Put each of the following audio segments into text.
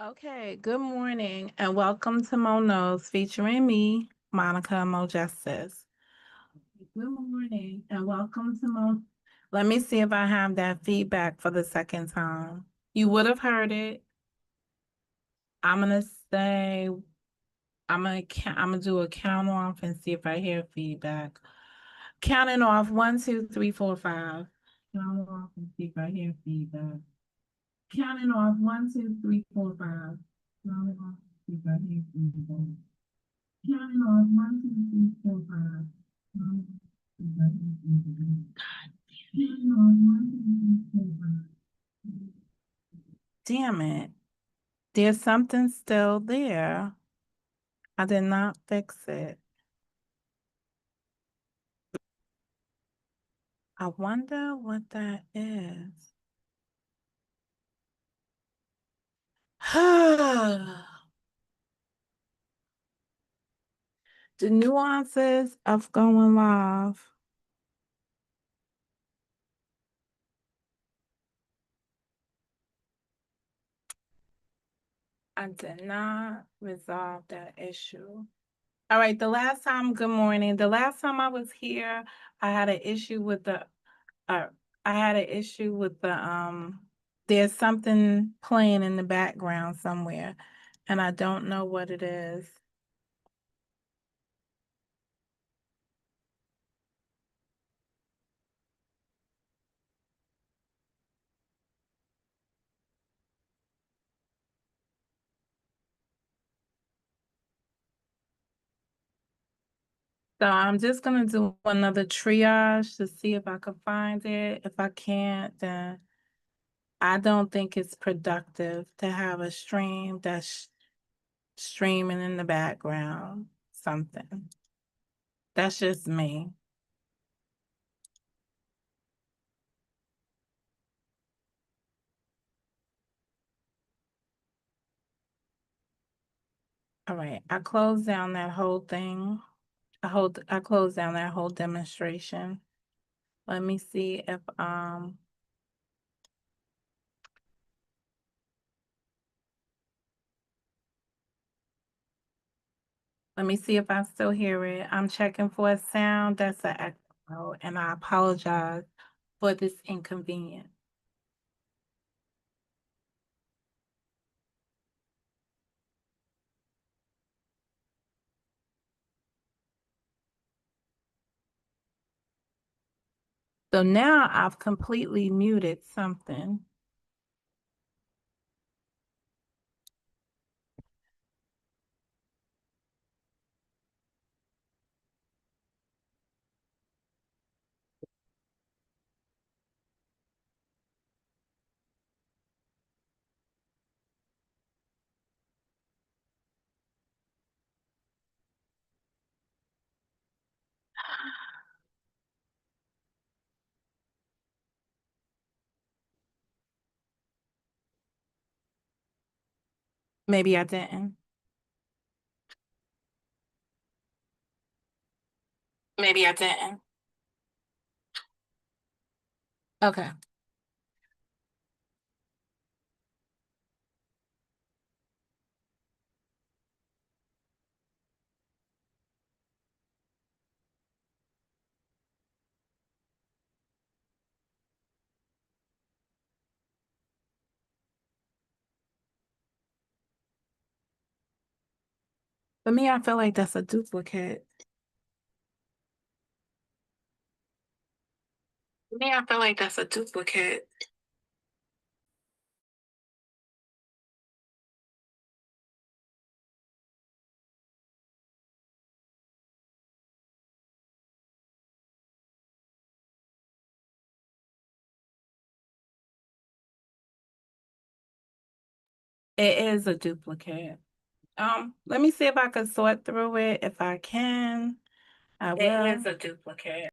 Okay, good morning and welcome to Mo Knows featuring me, Monica Mo Justice. Good morning and welcome to Mo. Let me see if I have that feedback for the second time. You would have heard it. I'm gonna say I'm gonna do a count off and see if I hear feedback. Counting off 1, 2, 3, 4, 5. Count off and see if I hear feedback. Counting off 1, 2, 3, 4, 5. Counting off and see if I hear feedback. Counting off 1, 2, 3, 4, 5. Counting off and see if I hear feedback. Counting off 1, 2, 3, 4, 5. Damn it. There's something still there. I did not fix it. I wonder what that is. The nuances of going live. I did not resolve that issue. All right, good morning. The last time I was here, I had an issue with uh, I had an issue with there's something playing in the background somewhere, and I don't know what it is. So I'm just gonna do another triage to see if I can find it. If I can't, then I don't think it's productive to have a stream that's streaming in the background, something. That's just me. All right, I closed down that whole thing. I closed down that whole demonstration. Let me see if let me see if I still hear it. I'm checking for a sound that's an echo, and I apologize for this inconvenience. So now I've completely muted something. Maybe I didn't. Maybe I didn't. Okay. For me, I feel like that's a duplicate. For me, I feel like that's a duplicate. It is a duplicate. Let me see if I can sort through it. If I can, I will. It is a duplicate.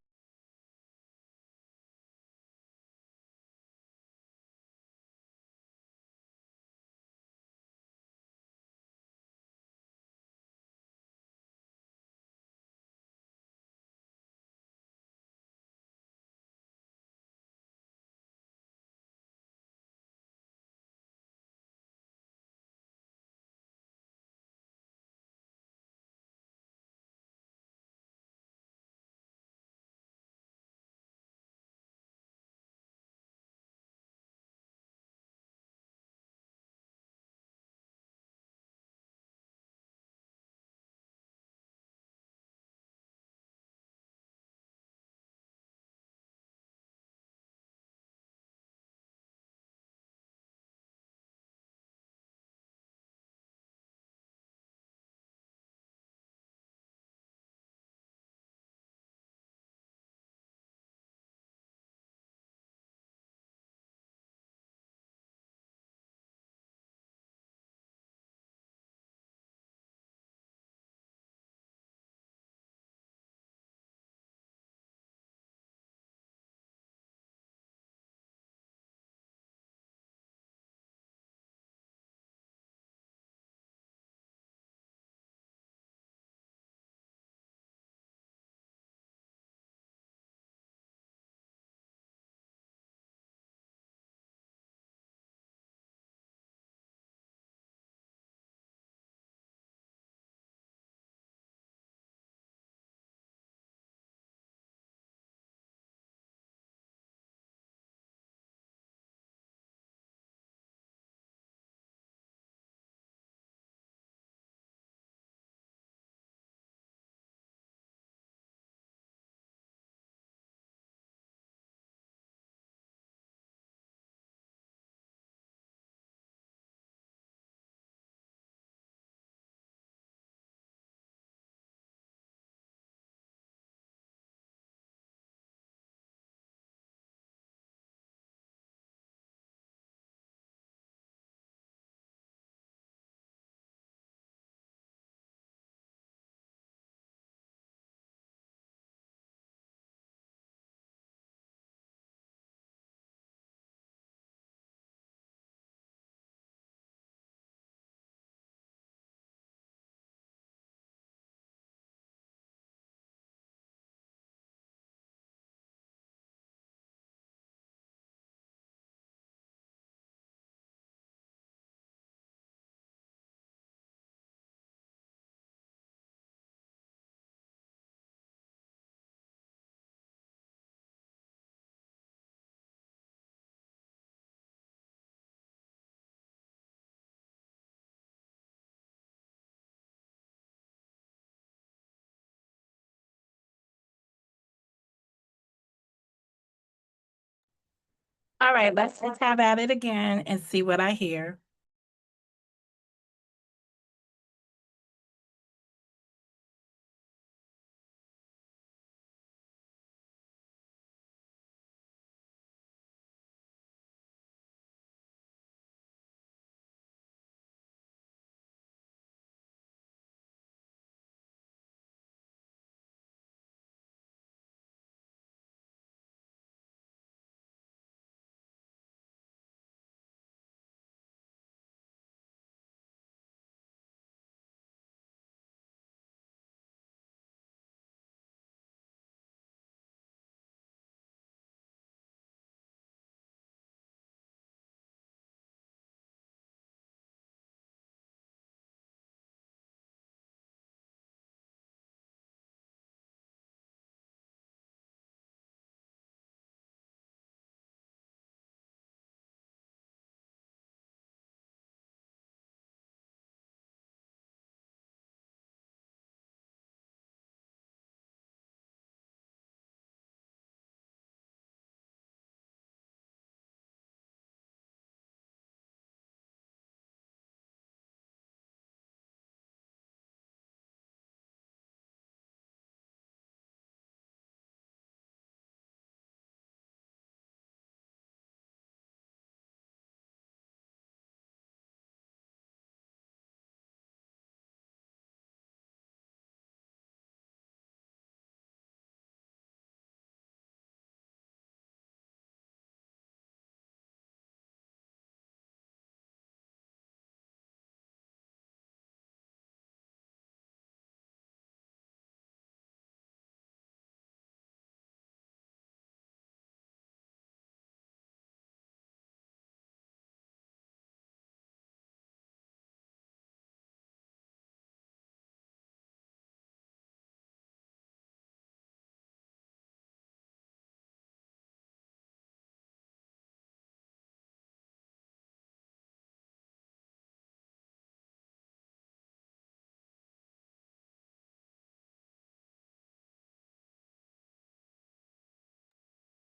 All right, let's have at it again and see what I hear.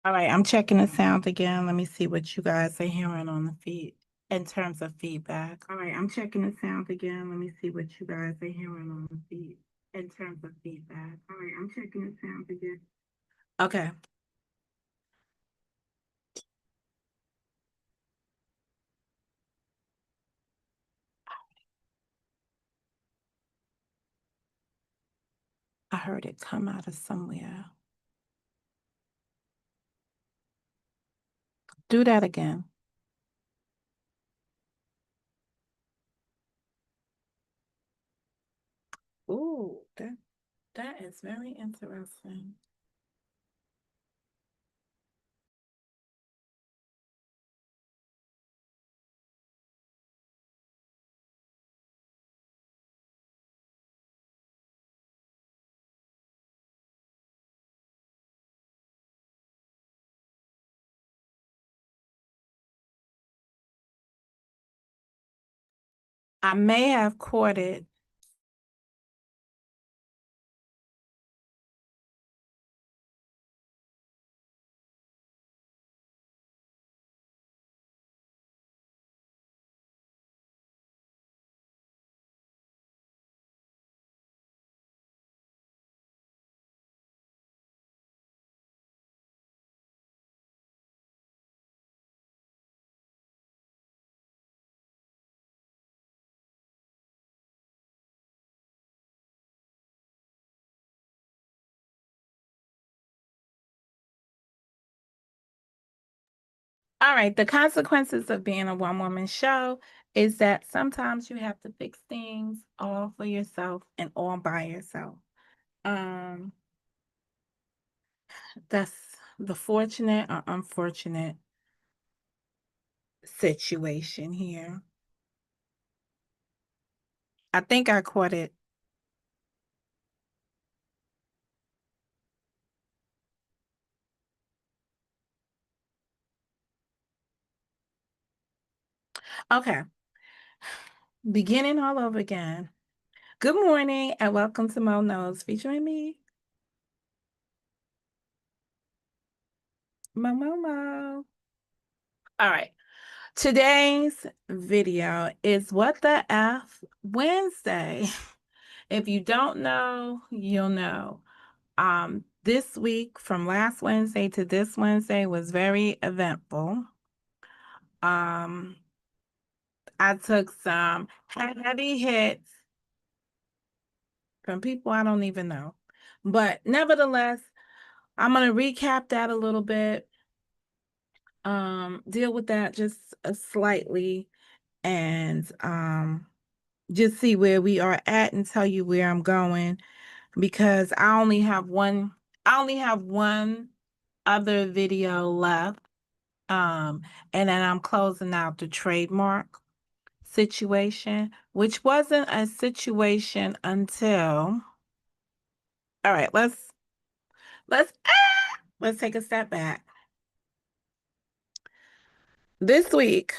All right, I'm checking the sound again. Let me see what you guys are hearing on the feed in terms of feedback. All right, I'm checking the sound again. Let me see what you guys are hearing on the feed in terms of feedback. All right, I'm checking the sound again. Okay. I heard it come out of somewhere. Do that again. Ooh, that is very interesting. I may have caught it. All right, the consequences of being a one woman show is that sometimes you have to fix things all for yourself and all by yourself. Um, that's the fortunate or unfortunate situation here. I think I caught it. Okay, beginning all over again. Good morning and welcome to Mo Knows featuring me, Mo. All right. Today's video is What the F Wednesday. If you don't know, you'll know. This week from last Wednesday to this Wednesday was very eventful. I took some heavy hits from people I don't even know. But nevertheless, I'm going to recap that a little bit, deal with that just slightly, and just see where we are at and tell you where I'm going, because I only have one other video left. And then I'm closing out the trademark situation, which wasn't a situation until, all right, let's take a step back. This week,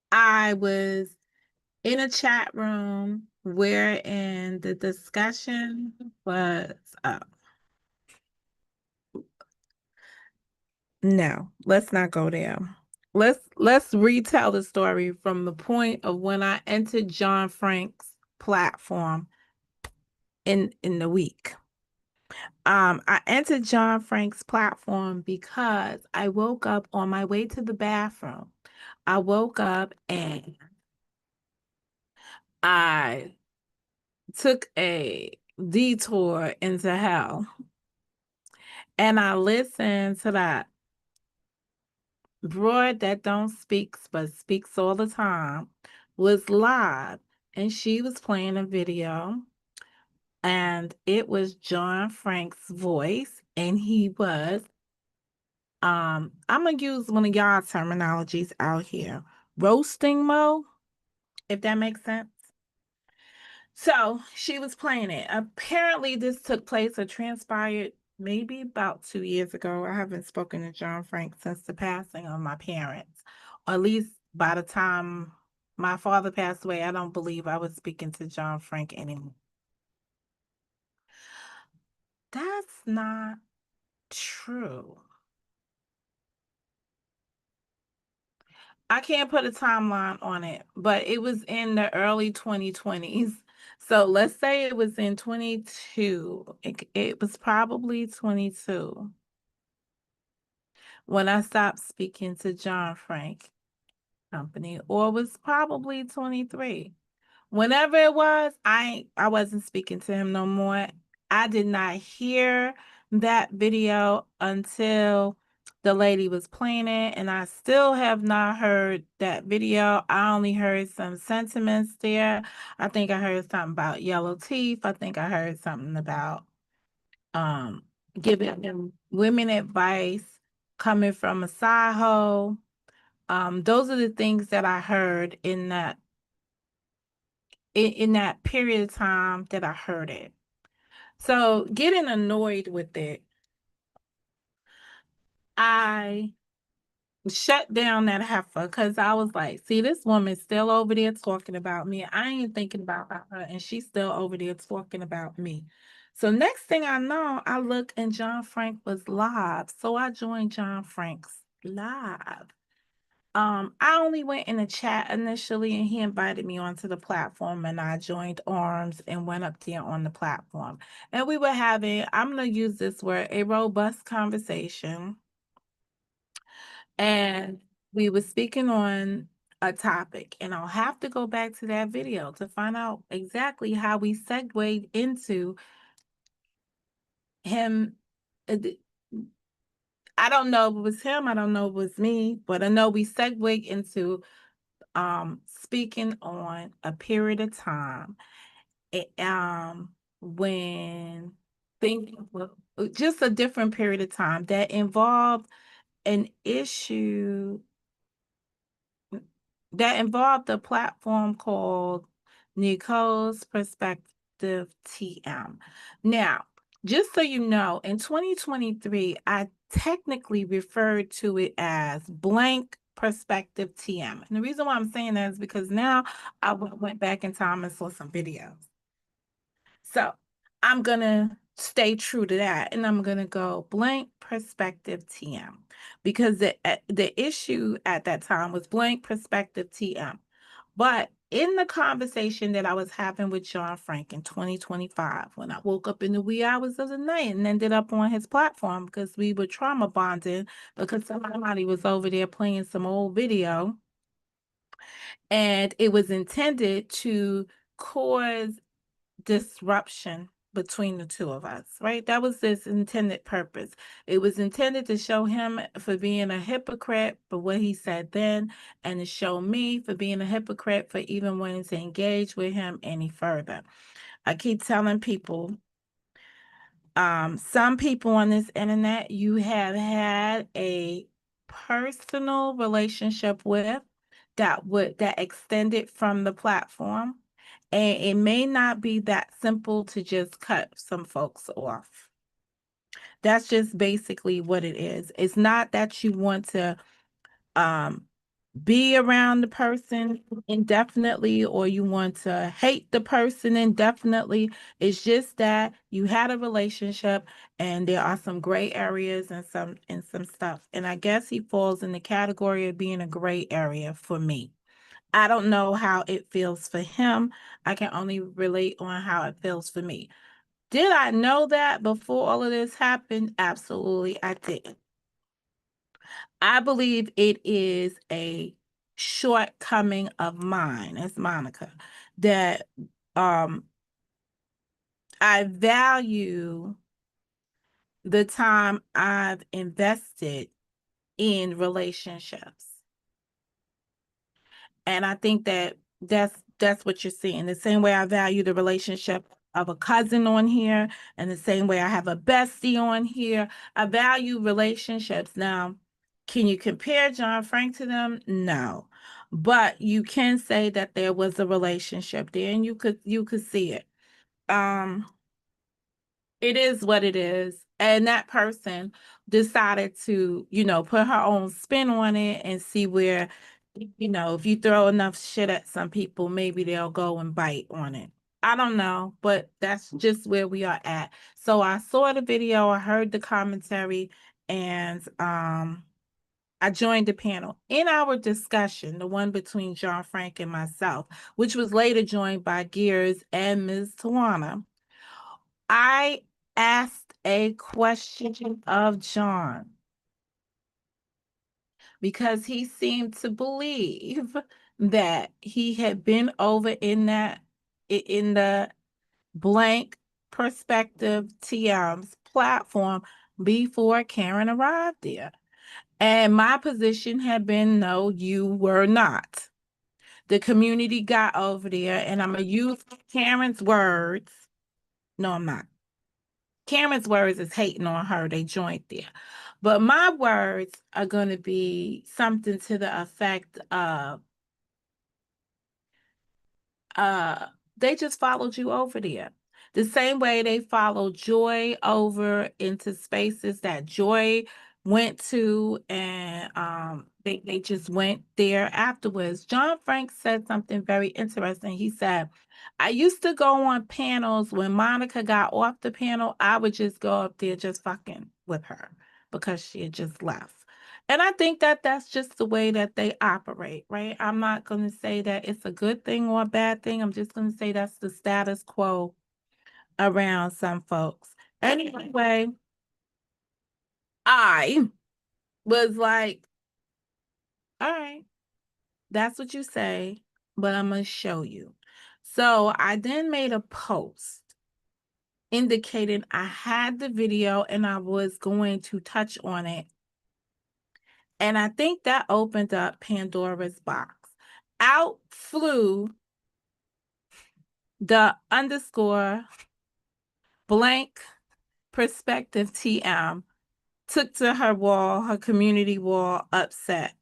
I was in a chat room wherein the discussion was, no, let's not go there. Let's retell the story from the point of when I entered John Frank's platform in the week. I entered John Frank's platform because I woke up on my way to the bathroom. I woke up and I took a detour into hell, and I listened to that broad that don't speaks but speaks all the time was live, and she was playing a video, and it was John Frank's voice, and he was I'm gonna use one of y'all terminologies out here, roasting Mo, if that makes sense. So she was playing it. Apparently this took place or transpired maybe about 2 years ago. I haven't spoken to John Frank since the passing of my parents, or at least by the time my father passed away. I don't believe I was speaking to John Frank anymore. That's not true. I can't put a timeline on it, but it was in the early 2020s. So let's say it was in 22. It was probably 22 when I stopped speaking to John Frank Company, or it was probably 23. Whenever it was, I wasn't speaking to him no more. I did not hear that video until the lady was playing it, and I still have not heard that video. I only heard some sentiments there. I think I heard something about yellow teeth. I think I heard something about um giving them women advice coming from a side hoe. Those are the things that I heard in that period of time that I heard it. So getting annoyed with it, I shut down that heifer because I was like, see, this woman's still over there talking about me. I ain't thinking about her, and she's still over there talking about me. So next thing I know, I look and John Frank was live. So I joined John Frank's live. I only went in the chat initially, and he invited me onto the platform, and I joined arms and went up there on the platform. And we were having, I'm going to use this word, a robust conversation. And we were speaking on a topic, and I'll have to go back to that video to find out exactly how we segued into him. I don't know if it was him, I don't know if it was me, but I know we segued into speaking on a period of time, when think just a different period of time that involved an issue that involved a platform called Nicole's Perspective TM. Now, just so you know, in 2023, I technically referred to it as blank perspective TM. And the reason why I'm saying that is because now I went back in time and saw some videos. So I'm going to stay true to that. And I'm going to go blank perspective TM because the issue at that time was blank perspective TM. But in the conversation that I was having with John Frank in 2025, when I woke up in the wee hours of the night and ended up on his platform because we were trauma bonding because somebody was over there playing some old video and it was intended to cause disruption between the two of us, right? That was his intended purpose. It was intended to show him for being a hypocrite for what he said then, and to show me for being a hypocrite for even wanting to engage with him any further. I keep telling people, some people on this internet you have had a personal relationship with that extended from the platform, and it may not be that simple to just cut some folks off. That's just basically what it is. It's not that you want to um be around the person indefinitely or you want to hate the person indefinitely. It's just that you had a relationship and there are some gray areas and some stuff. And I guess he falls in the category of being a gray area for me. I don't know how it feels for him. I can only relate on how it feels for me. Did I know that before all of this happened? Absolutely, I didn't. I believe it is a shortcoming of mine as Monica that um I value the time I've invested in relationships. And I think that that's what you're seeing. The same way I value the relationship of a cousin on here, and the same way I have a bestie on here. I value relationships. Now, can you compare John Frank to them? No. But you can say that there was a relationship there and you could see it. Um it is what it is. And that person decided to, put her own spin on it and see where, if you throw enough shit at some people, maybe they'll go and bite on it. I don't know, but that's just where we are at. So I saw the video, I heard the commentary, and I joined the panel. In our discussion, the one between John Frank and myself, which was later joined by Gears and Ms. Tawana, I asked a question of John because he seemed to believe that he had been over in the blank perspective TM's platform before Karen arrived there. And my position had been, no, you were not. The community got over there, and I'm going to use Karen's words. No, I'm not. Karen's words is hating on her. They joined there. But my words are going to be something to the effect of, uh, they just followed you over there. The same way they followed Joy over into spaces that Joy went to, and they just went there afterwards. John Frank said something very interesting. He said, I used to go on panels when Monica got off the panel, I would just go up there just fucking with her because she had just left. And I think that that's just the way that they operate, right? I'm not going to say that it's a good thing or a bad thing. I'm just going to say that's the status quo around some folks. Anyway, I was like, all right, that's what you say, but I'm going to show you. So I then made a post indicating I had the video and I was going to touch on it. And I think that opened up Pandora's box. Out flew the underscore blank perspective TM, took to her wall, her community wall, upset.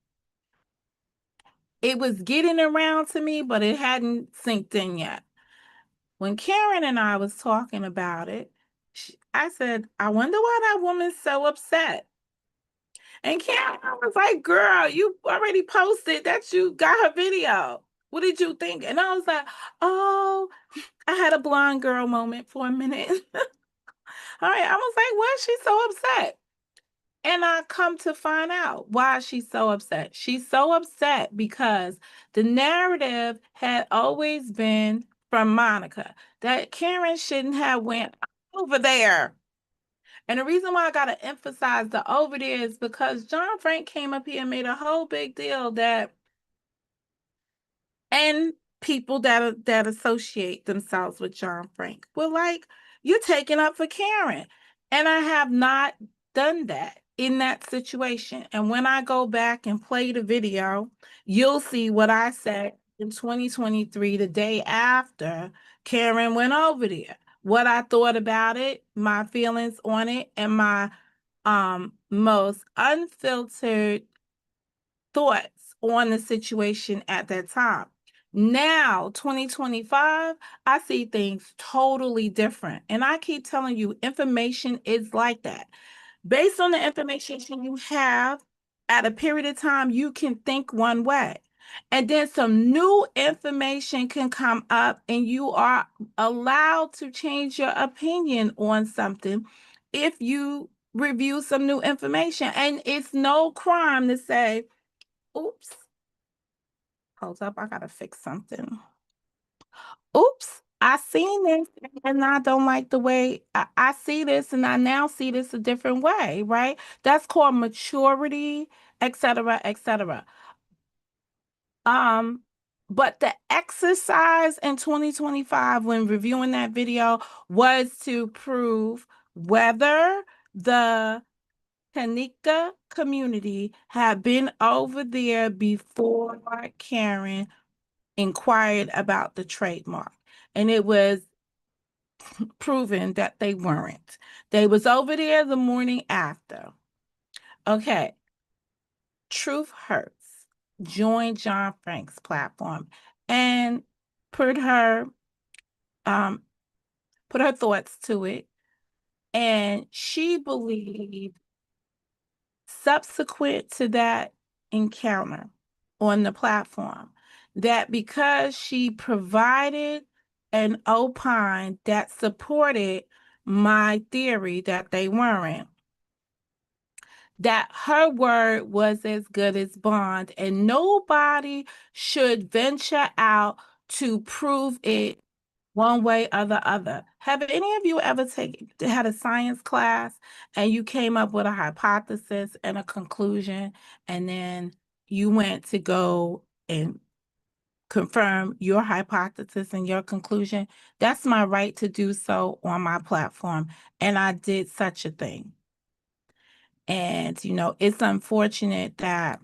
It was getting around to me, but it hadn't sinked in yet. When Karen and I was talking about it, I said, I wonder why that woman's so upset. And Karen was like, girl, you already posted that you got her video. What did you think? And I was like, oh, I had a blonde girl moment for a minute. All right, I was like, why is she so upset? And I come to find out why she's so upset. She's so upset because the narrative had always been from Monica that Karen shouldn't have went over there. And the reason why I gotta emphasize the over there is because John Frank came up here and made a whole big deal that, and people that associate themselves with John Frank were like, you're taking up for Karen. And I have not done that in that situation. And when I go back and play the video, you'll see what I said in 2023, the day after Karen went over there. What I thought about it, my feelings on it, and my most unfiltered thoughts on the situation at that time. Now, 2025, I see things totally different. And I keep telling you, information is like that. Based on the information you have at a period of time, you can think one way. And then some new information can come up, and you are allowed to change your opinion on something if you review some new information. And it's no crime to say, oops, hold up, I gotta fix something. Oops, I seen this and I don't like the way I see this, and I now see this a different way, right? That's called maturity, etc., etc. Um, but the exercise in 2025 when reviewing that video was to prove whether the Kanika community had been over there before Karen inquired about the trademark, and it was proven that they weren't. They was over there the morning after. Okay, Truth Hurts joined John Frank's platform and put her um put her thoughts to it, and she believed subsequent to that encounter on the platform that because she provided an opine that supported my theory that they weren't, that her word was as good as bond, and nobody should venture out to prove it one way or the other. Have any of you ever had a science class and you came up with a hypothesis and a conclusion, and then you went to go and confirm your hypothesis and your conclusion? That's my right to do so on my platform, and I did such a thing. And it's unfortunate that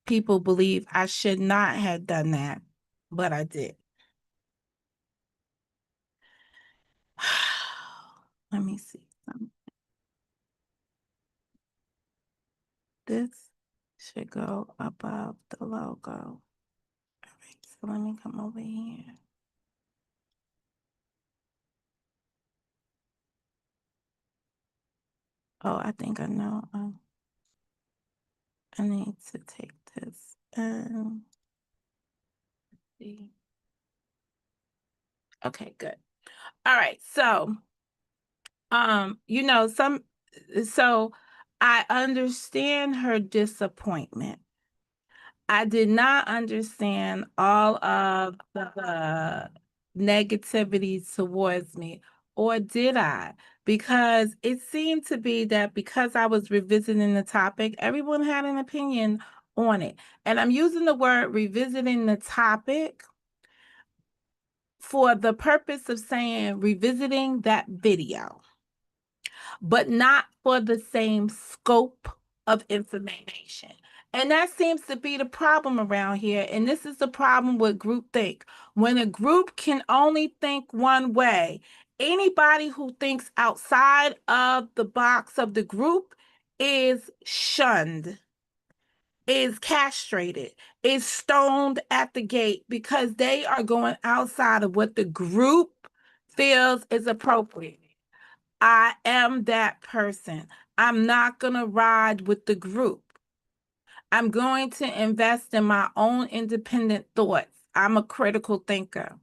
people believe I should not have done that, but I did. Let me see. This should go above the logo. All right, so let me come over here. Oh, I think I know. I need to take this and see. Okay, good. All right, so so I understand her disappointment. I did not understand all of the negativity towards me, or did I? Because it seemed to be that because I was revisiting the topic, everyone had an opinion on it. And I'm using the word revisiting the topic for the purpose of saying revisiting that video, but not for the same scope of information. And that seems to be the problem around here. And this is the problem with groupthink. When a group can only think one way, anybody who thinks outside of the box of the group is shunned, is castrated, is stoned at the gate because they are going outside of what the group feels is appropriate. I am that person. I'm not going to ride with the group. I'm going to invest in my own independent thoughts. I'm a critical thinker.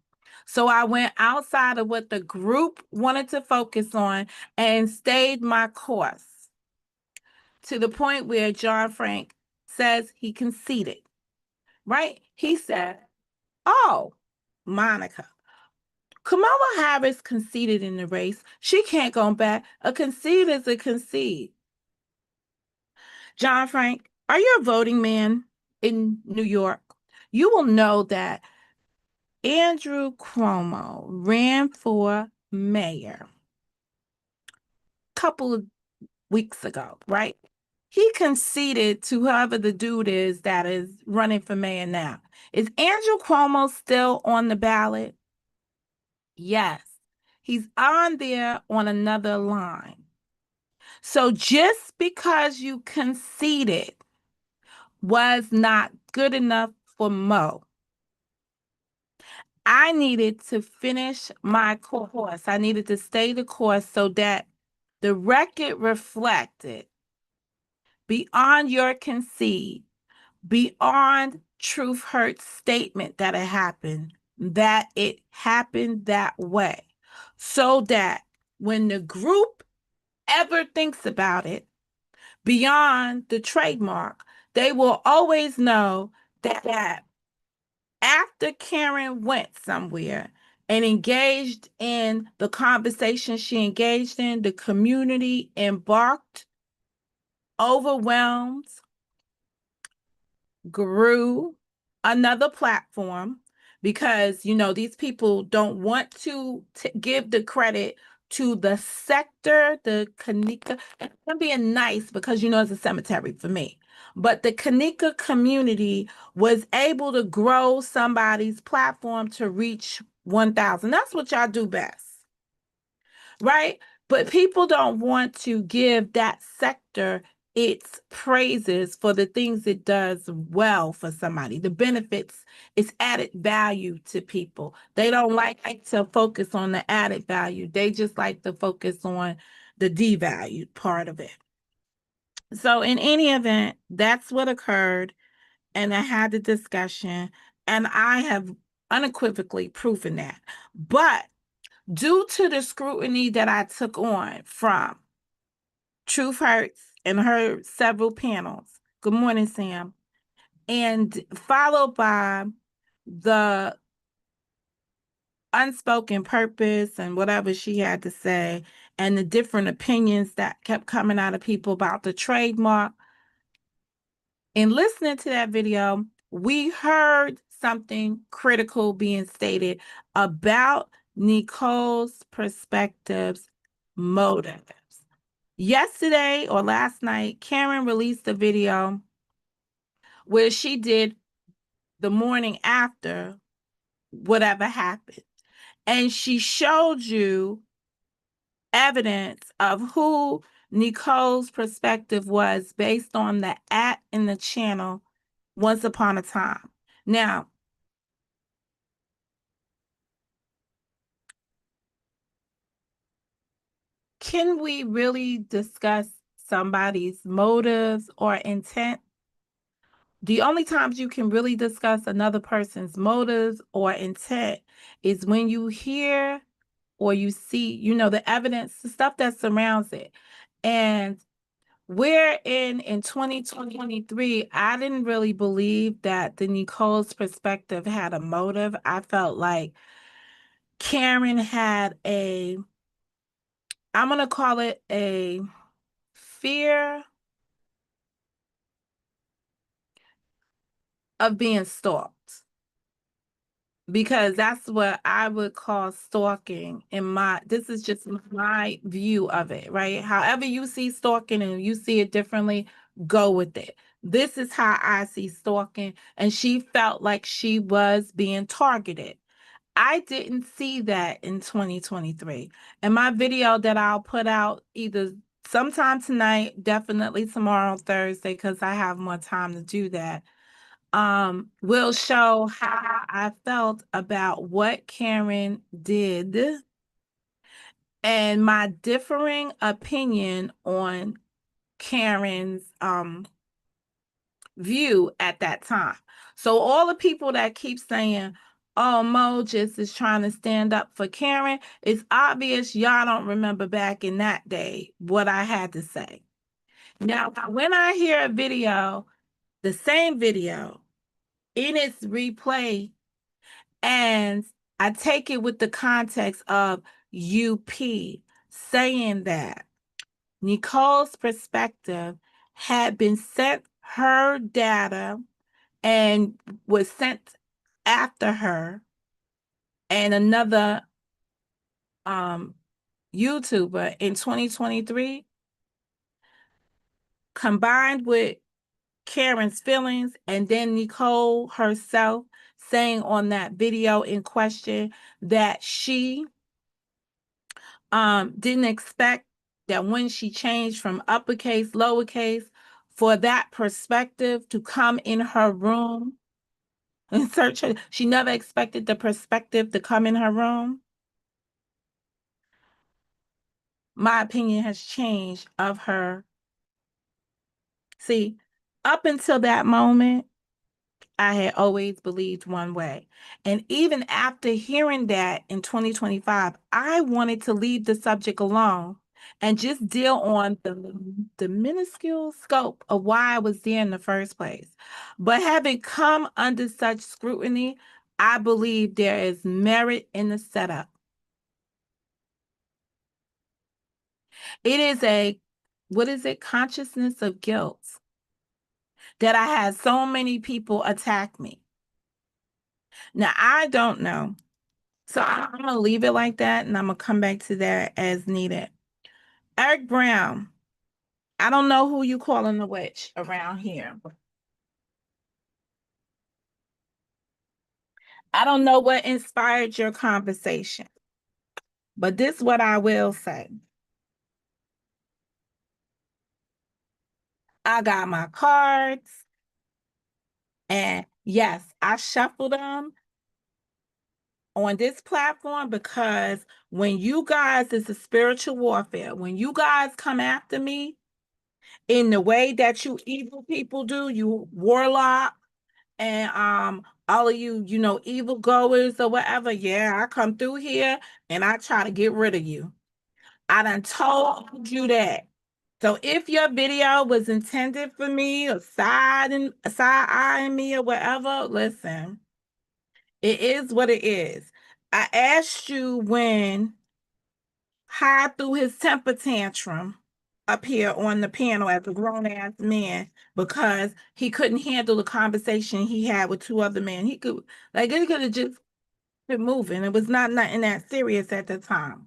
So I went outside of what the group wanted to focus on and stayed my course to the point where John Frank says he conceded, right? He said, "Oh, Monica, Kamala Harris conceded in the race. She can't go back. A concede is a concede." John Frank, are you a voting man in New York? You will know that Andrew Cuomo ran for mayor a couple of weeks ago, right? He conceded to whoever the dude is that is running for mayor now. Is Andrew Cuomo still on the ballot? Yes. He's on there on another line. So just because you conceded was not good enough for Mo. I needed to finish my course. I needed to stay the course so that the record reflected beyond your concede, beyond truth hurt statement that it happened that way. So that when the group ever thinks about it, beyond the trademark, they will always know that after Karen went somewhere and engaged in the conversation she engaged in, the community embarked, overwhelmed, grew another platform because these people don't want to give the credit to the sector, the Kanika. I'm being nice because it's a cemetery for me. But the Kanika community was able to grow somebody's platform to reach 1,000. That's what y'all do best, right? But people don't want to give that sector its praises for the things it does well for somebody, the benefits, its added value to people. They don't like to focus on the added value. They just like to focus on the devalued part of it. So in any event, that's what occurred. And I had the discussion, and I have unequivocally proven that. But due to the scrutiny that I took on from Truth Hurts and her several panels, good morning, Sam, and followed by the unspoken purpose and whatever she had to say, and the different opinions that kept coming out of people about the trademark. In listening to that video, we heard something critical being stated about Nicole's perspectives, motives. Yesterday or last night, Karen released a video where she did the morning after whatever happened. And she showed you evidence of who Nicole's perspective was based on the at in the channel once upon a time. Now, can we really discuss somebody's motives or intent? The only times you can really discuss another person's motives or intent is when you hear or you see, the evidence, the stuff that surrounds it. And we're in 2023, I didn't really believe that the Nicole's perspective had a motive. I felt like Karen had I'm going to call it a fear of being stalked, because that's what I would call stalking this is just my view of it, right? However you see stalking and you see it differently, go with it. This is how I see stalking, and she felt like she was being targeted. I didn't see that in 2023. And my video that I'll put out either sometime tonight, definitely tomorrow, Thursday, because I have more time to do that, will show how I felt about what Karen did and my differing opinion on Karen's view at that time. So all the people that keep saying, oh, Mo just is trying to stand up for Karen. It's obvious y'all don't remember back in that day what I had to say. Now, when I hear a video, the same video in its replay, and I take it with the context of UP saying that Nicole's perspective had been sent her data and was sent after her, and another YouTuber in 2023, combined with Karen's feelings, and then Nicole herself saying on that video in question that she didn't expect that when she changed from uppercase, lowercase, for that perspective to come in her room and search her. She never expected the perspective to come in her room. My opinion has changed of her. See, up until that moment, I had always believed one way. And even after hearing that in 2025, I wanted to leave the subject alone and just deal on the minuscule scope of why I was there in the first place. But having come under such scrutiny, I believe there is merit in the setup. It is a, what is it, consciousness of guilt that I had so many people attack me. Now, I don't know. So I'm going to leave it like that, and I'm going to come back to that as needed. Eric Brown, I don't know who you calling the witch around here. I don't know what inspired your conversation, but this is what I will say. I got my cards, and yes, I shuffled them on this platform because when you guys, it's a spiritual warfare. When you guys come after me in the way that you evil people do, you warlock, and all of you, evil goers or whatever, yeah, I come through here and I try to get rid of you. I done told you that. So if your video was intended for me or side eyeing me or whatever, listen, it is what it is. I asked you when Hyde threw his temper tantrum up here on the panel as a grown ass man because he couldn't handle the conversation he had with two other men. He could have just been moving. It was not nothing that serious at the time.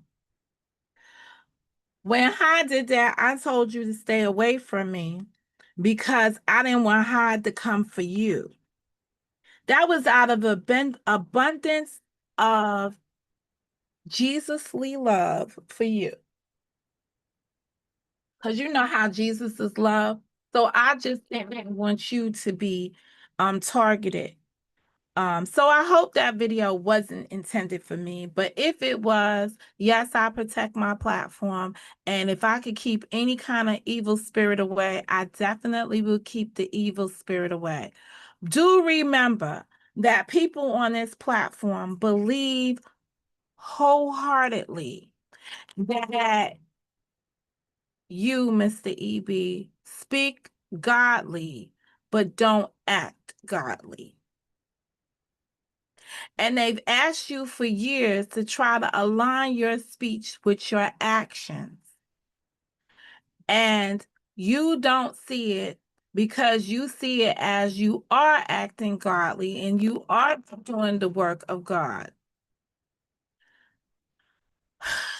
When Hyde did that, I told you to stay away from me because I didn't want Hyde to come for you. That was out of abundance of Jesusly love for you. Because you know how Jesus is love. So I just didn't want you to be targeted. So I hope that video wasn't intended for me, but if it was, yes, I protect my platform. And if I could keep any kind of evil spirit away, I definitely will keep the evil spirit away. Do remember that people on this platform believe wholeheartedly that you, Mr. EB, speak godly, but don't act godly. And they've asked you for years to try to align your speech with your actions. And you don't see it because you see it as you are acting godly and you are doing the work of God.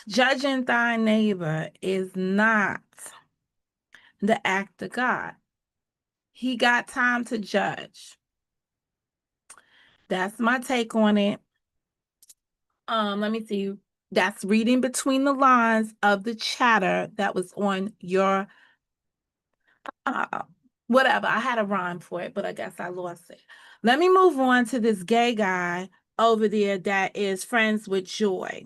Judging thy neighbor is not the act of God. He got time to judge. That's my take on it. Let me see. That's reading between the lines of the chatter that was on your whatever. I had a rhyme for it, but I guess I lost it. Let me move on to this gay guy over there that is friends with Joy.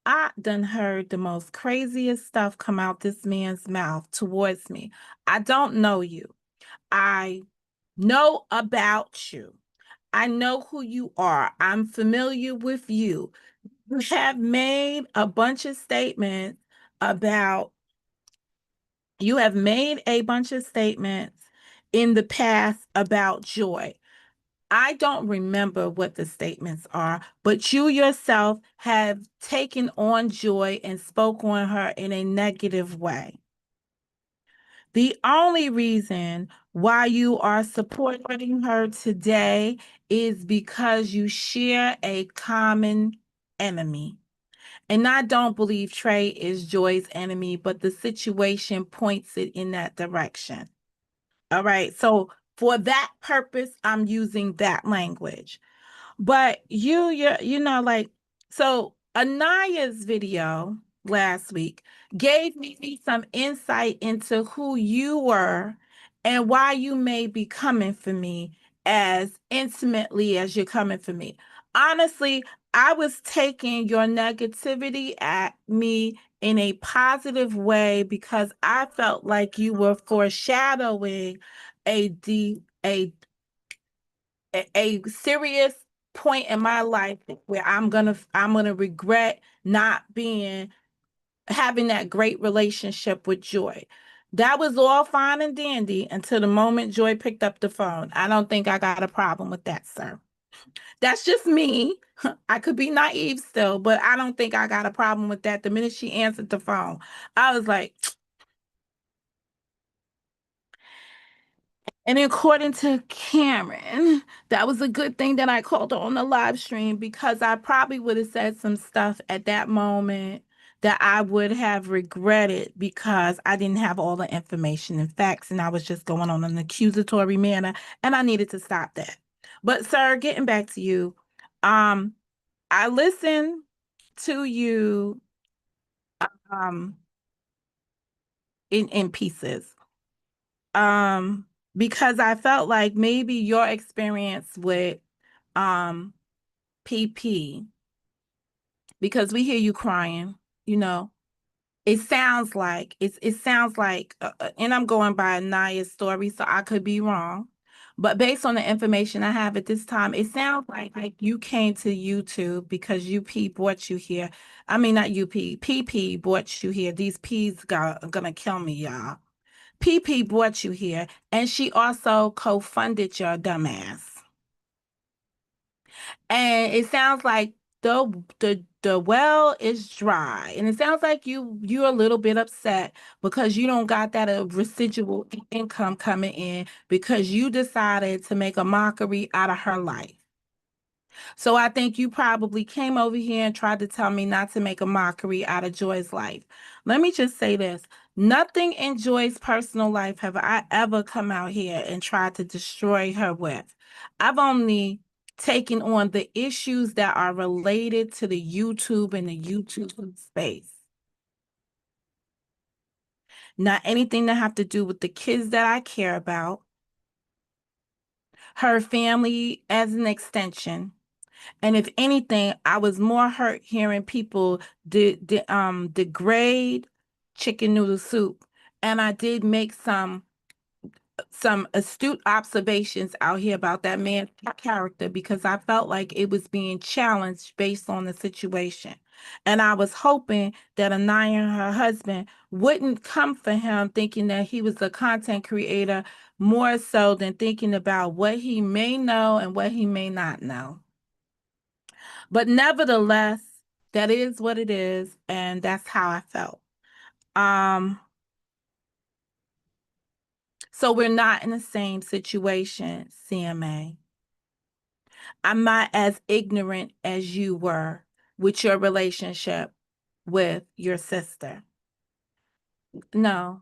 I done heard the most craziest stuff come out this man's mouth towards me. I don't know you. I know about you. I know who you are. I'm familiar with you. You have made a bunch of statements about, you have made a bunch of statements in the past about joy. I don't remember what the statements are, but you yourself have taken on joy and spoke on her in a negative way. The only reason why you are supporting her today is because you share a common enemy. And I don't believe Trey is Joy's enemy, but the situation points it in that direction. All right. So for that purpose, I'm using that language. But like, so Anaya's video last week gave me some insight into who you were and why you may be coming for me as intimately as you're coming for me. Honestly, I was taking your negativity at me in a positive way because I felt like you were foreshadowing a de- a serious point in my life where I'm gonna regret not being having that great relationship with Joy. That was all fine and dandy until the moment Joy picked up the phone. I don't think I got a problem with that, sir. That's just me. I could be naive still, but I don't think I got a problem with that. The minute she answered the phone, I was like, and according to Cameron, that was a good thing that I called her on the live stream because I probably would have said some stuff at that moment that I would have regretted because I didn't have all the information and facts and I was just going on an accusatory manner and I needed to stop that. But sir, getting back to you, um, I listened to you um in pieces. Um, because I felt like maybe your experience with um PP, because we hear you crying, you know, and I'm going by Naya's story, so I could be wrong. But based on the information I have at this time, it sounds like you came to YouTube because UP brought you here. I mean, not UP, PP brought you here. These P's gonna kill me, y'all. PP brought you here, and she also co-funded your dumbass. And it sounds like the well is dry, and it sounds like you're a little bit upset because you don't got that residual income coming in because you decided to make a mockery out of her life. So I think you probably came over here and tried to tell me not to make a mockery out of Joy's life. Let me just say this. Nothing in Joy's personal life have I ever come out here and tried to destroy her with. I've only taken on the issues that are related to the YouTube and the YouTube space. Not anything that have to do with the kids that I care about, her family as an extension. And if anything, I was more hurt hearing people degrade chicken noodle soup. And I did make some astute observations out here about that man's character because I felt like it was being challenged based on the situation. And I was hoping that Anaya and her husband wouldn't come for him thinking that he was a content creator more so than thinking about what he may know and what he may not know. But nevertheless, that is what it is, and that's how I felt. Um, so we're not in the same situation, CMA. I'm not as ignorant as you were with your relationship with your sister. No.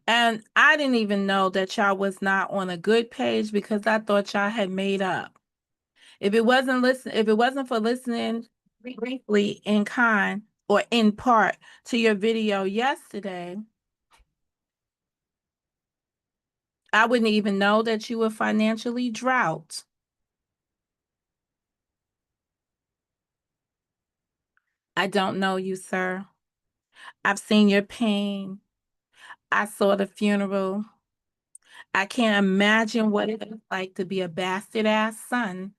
And I didn't even know that y'all was not on a good page because I thought y'all had made up. If it wasn't for listening briefly in kind or in part to your video yesterday, I wouldn't even know that you were financially drought. I don't know you, sir. I've seen your pain. I saw the funeral. I can't imagine what it is like to be a bastard ass son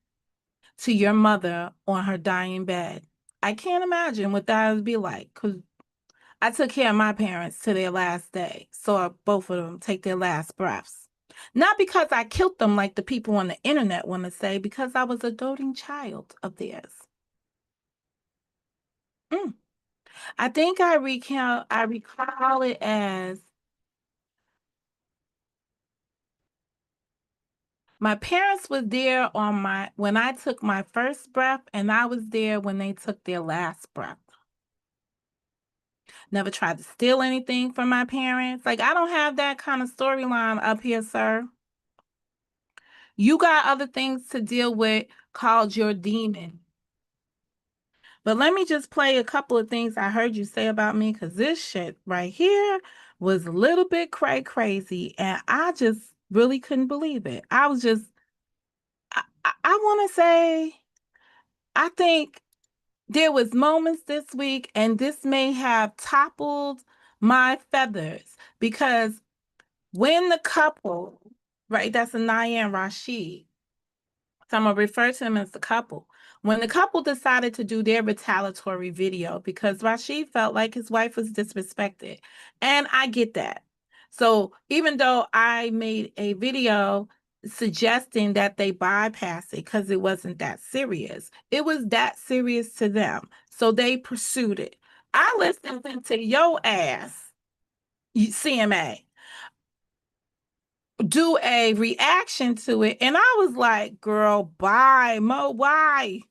to your mother on her dying bed. I can't imagine what that would be like because I took care of my parents to their last day, saw both of them take their last breaths. Not because I killed them like the people on the internet want to say, because I was a doting child of theirs. Mm. I think I recall it as my parents were there on my when I took my first breath, and I was there when they took their last breath. Never tried to steal anything from my parents. Like, I don't have that kind of storyline up here, sir. You got other things to deal with called your demon. But let me just play a couple of things I heard you say about me because this shit right here was a little bit crazy. And I just really couldn't believe it. I was just, I want to say, I think there was moments this week, and this may have toppled my feathers because when the couple, right, that's Anaya and Rashid, so I'm gonna refer to them as the couple. When the couple decided to do their retaliatory video because Rashid felt like his wife was disrespected, and I get that. So even though I made a video suggesting that they bypass it because it wasn't that serious, it was that serious to them. So they pursued it. I listened to your ass, CMA, do a reaction to it, and I was like, girl, bye, Mo, why?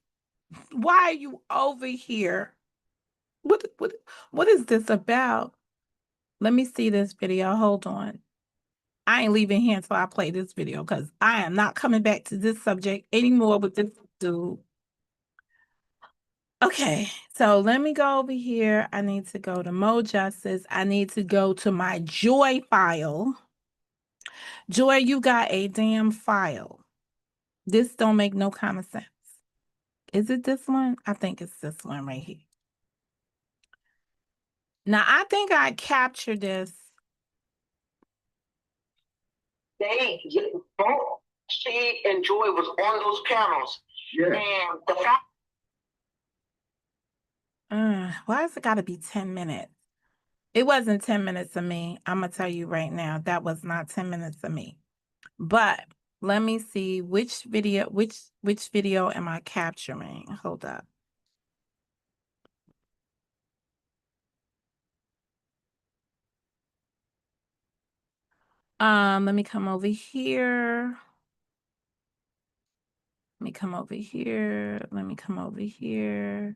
Why are you over here? What is this about? Let me see this video. Hold on. I ain't leaving here until I play this video because I am not coming back to this subject anymore with this dude. Okay, so let me go over here. I need to go to Mo Justice. I need to go to my Joy file. Joy, you got a damn file. This don't make no kind of sense. Is it this one? I think it's this one right here. Now, I think I captured this. Both she and Joy was on those panels. Yeah. And the fact. Why has it got to be 10 minutes? It wasn't 10 minutes of me. I'm going to tell you right now, that was not 10 minutes of me. But let me see which video am I capturing? Hold up. Let me come over here. Let me come over here. Let me come over here.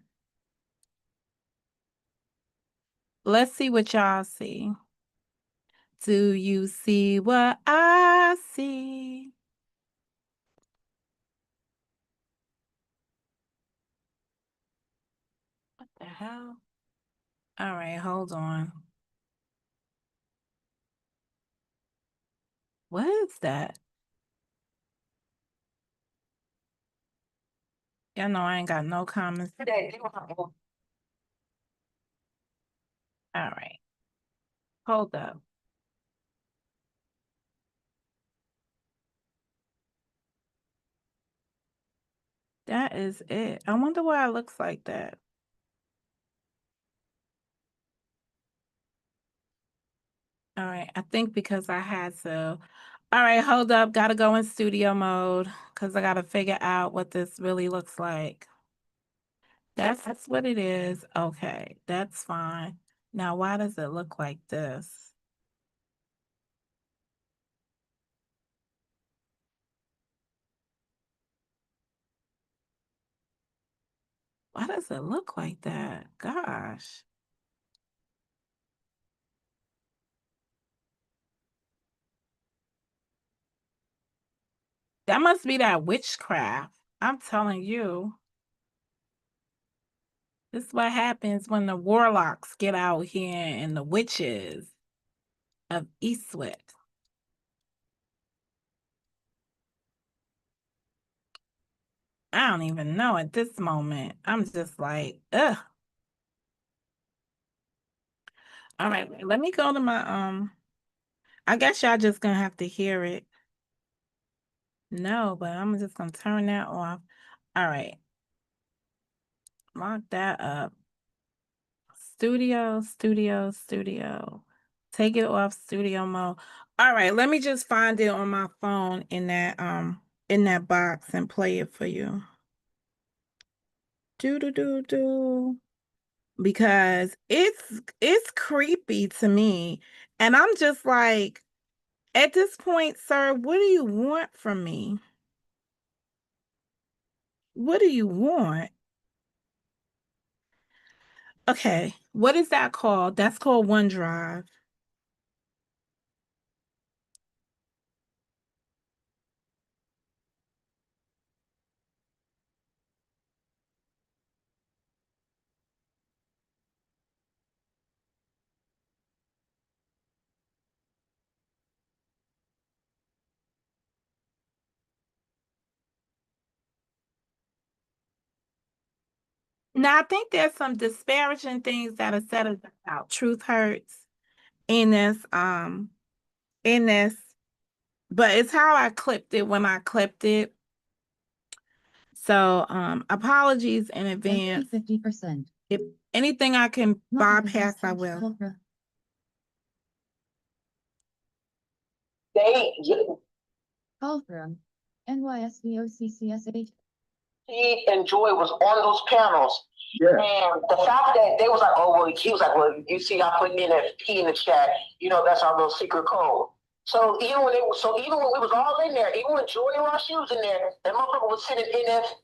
Let's see what y'all see. Do you see what I see? What the hell? All right, hold on. What is that? Y'all know I ain't got no comments. All right, hold up. That is it. I wonder why it looks like that. All right, I think because I had to. All right, hold up. Gotta go in studio mode because I gotta figure out what this really looks like. That's what it is. Okay, that's fine. Now, why does it look like this? Why does it look like that? Gosh. That must be that witchcraft. I'm telling you. This is what happens when the warlocks get out here and the witches of Eastwick. I don't even know at this moment. I'm just like, ugh. All right, let me go to my I guess y'all just gonna have to hear it. No, but I'm just gonna turn that off. All right. Lock that up. Studio, studio, studio. Take it off studio mode. All right, let me just find it on my phone in that box and play it for you. Do do do do. Because it's creepy to me. And I'm just like, at this point, sir, what do you want from me? What do you want? Okay, what is that called? That's called OneDrive. Now, I think there's some disparaging things that are said about truth hurts in this, but it's how I clipped it when I clipped it. So, apologies in advance. 50%. If anything I can bypass, I will. They call from NYSVOCCSH. He and Joy was on those panels. Yeah. And the fact that they was like, oh, well, he was like, well, you see, I put NFP in the chat. You know, that's our little secret code. So even when we was all in there, even when Joy and Ross was in there, that motherfucker was sitting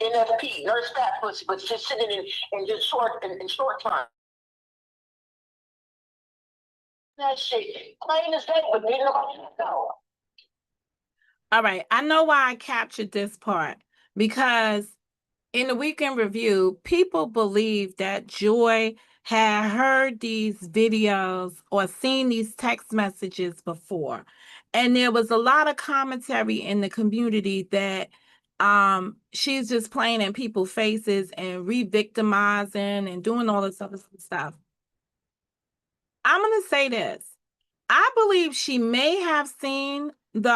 NFP, nurse fat pussy, but just sitting in just in short time. That shit, plain as day, but didn't nobody know. All right, I know why I captured this part, because in the weekend review, people believe that Joy had heard these videos or seen these text messages before. And there was a lot of commentary in the community that she's just playing in people's faces and re-victimizing and doing all this other stuff. I'm going to say this. I believe she may have seen the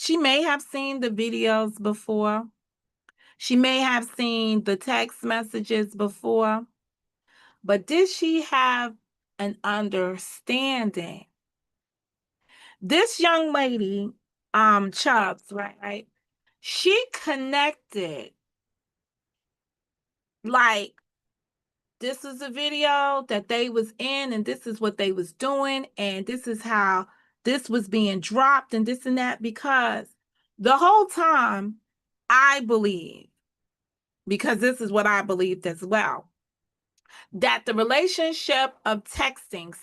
videos before. She may have seen the text messages before, but did she have an understanding? This young lady, Chubbs, right? She connected, like, this is a video that they was in, and this is what they was doing, and this is how this was being dropped, and this and that, because the whole time, I believe, because this is what I believed as well, that the relationship of sexting,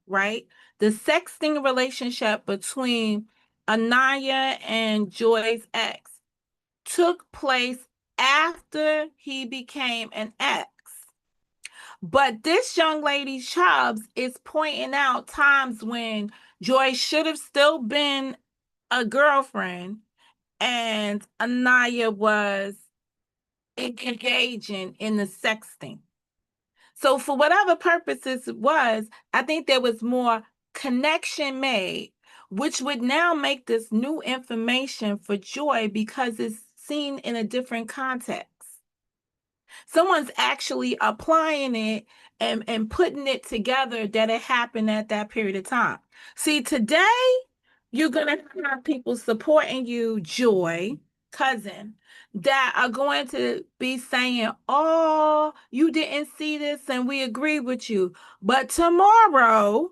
right? The sexting relationship between Anaya and Joy's ex took place after he became an ex. But this young lady, Chubbs, is pointing out times when Joy should have still been a girlfriend and Anaya was engaging in the sexting. So for whatever purposes it was, I think there was more connection made, which would now make this new information for Joy because it's seen in a different context. Someone's actually applying it and putting it together that it happened at that period of time. See, today you're going to have people supporting you, Joy, cousin, that are going to be saying, oh, you didn't see this and we agree with you. But tomorrow,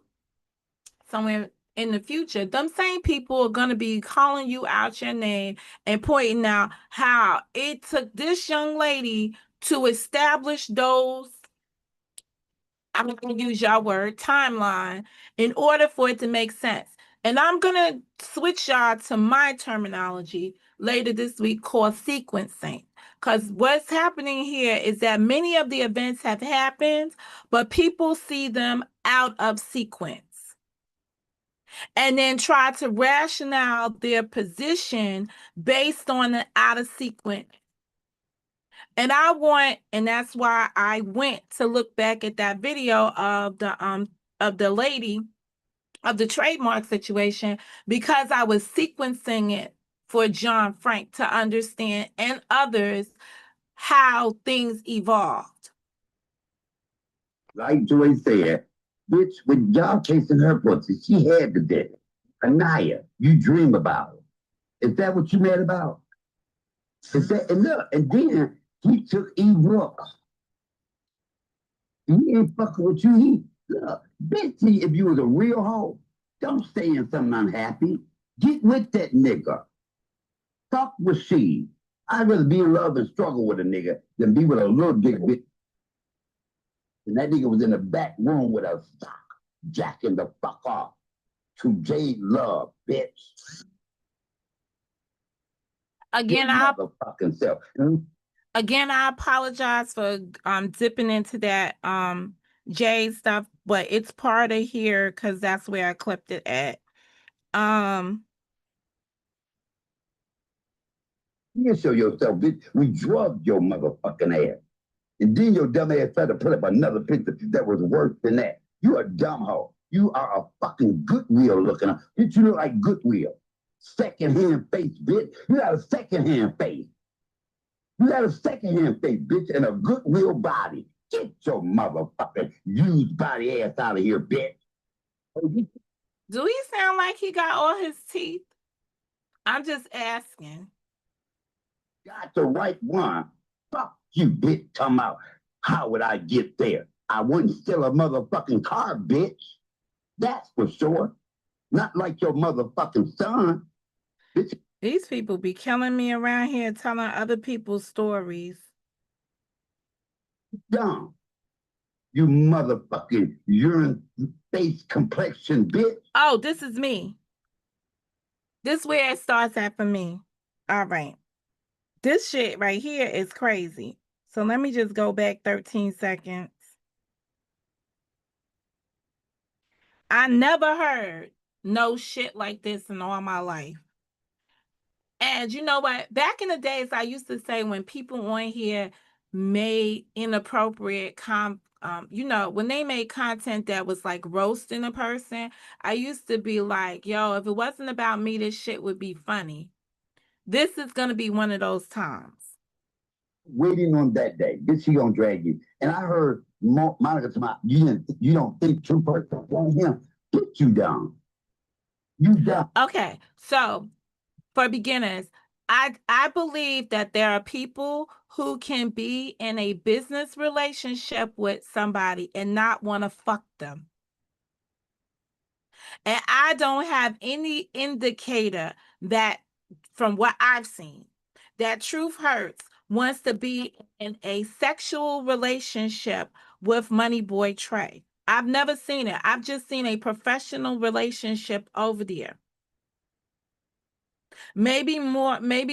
somewhere in the future, them same people are going to be calling you out your name and pointing out how it took this young lady to establish those, I'm going to use your word, timeline, in order for it to make sense. And I'm going to switch y'all to my terminology later this week called sequencing. Because what's happening here is that many of the events have happened, but people see them out of sequence and then try to rationale their position based on the out of sequence. And that's why I went to look back at that video of the lady of the trademark situation because I was sequencing it for John Frank to understand and others how things evolved. Like Joy said, bitch, when y'all chasing her pussy, she had the dick. Anaya, you dream about it. Is that what you mad about? Is that, and look, and then he took E-Rook. He ain't fucking with you. He, look, bitch, if you was a real hoe, don't stay in something unhappy. Get with that nigga. Fuck with she. I'd rather be in love and struggle with a nigga than be with a little dick bitch. And that nigga was in the back room with a sock, jacking the fuck off to Jade Love, bitch. Again, I apologize for dipping into that Jade stuff, but it's part of here because that's where I clipped it at. You show yourself, bitch. We drugged your motherfucking ass. And then your dumb ass tried to put up another picture that was worse than that. You a dumb hoe. You are a fucking Goodwill looking up. Bitch, you look like Goodwill. Secondhand face, bitch. You got a secondhand face. You got a secondhand face, bitch, and a Goodwill body. Get your motherfucking used body ass out of here, bitch. Do he sound like he got all his teeth? I'm just asking. Got the right one. Fuck you, bitch. Come out. How would I get there? I wouldn't steal a motherfucking car, bitch. That's for sure. Not like your motherfucking son. Bitch. These people be killing me around here telling other people's stories. Dumb. You motherfucking urine face complexion, bitch. Oh, this is me. This is where it starts at for me. All right. This shit right here is crazy. So let me just go back 13 seconds. I never heard no shit like this in all my life. And you know what? Back in the days, I used to say when people on here made inappropriate when they made content that was like roasting a person, I used to be like, yo, if it wasn't about me, this shit would be funny. This is going to be one of those times. Waiting on that day. Bitch, she gonna drag you. And I heard Monica come out, you don't think true person on him. Put you down. You down. Okay, so for beginners, I believe that there are people who can be in a business relationship with somebody and not want to fuck them. And I don't have any indicator that, from what I've seen, that Truth Hurts wants to be in a sexual relationship with Money Boy Trey. I've never seen it. I've just seen a professional relationship over there. Maybe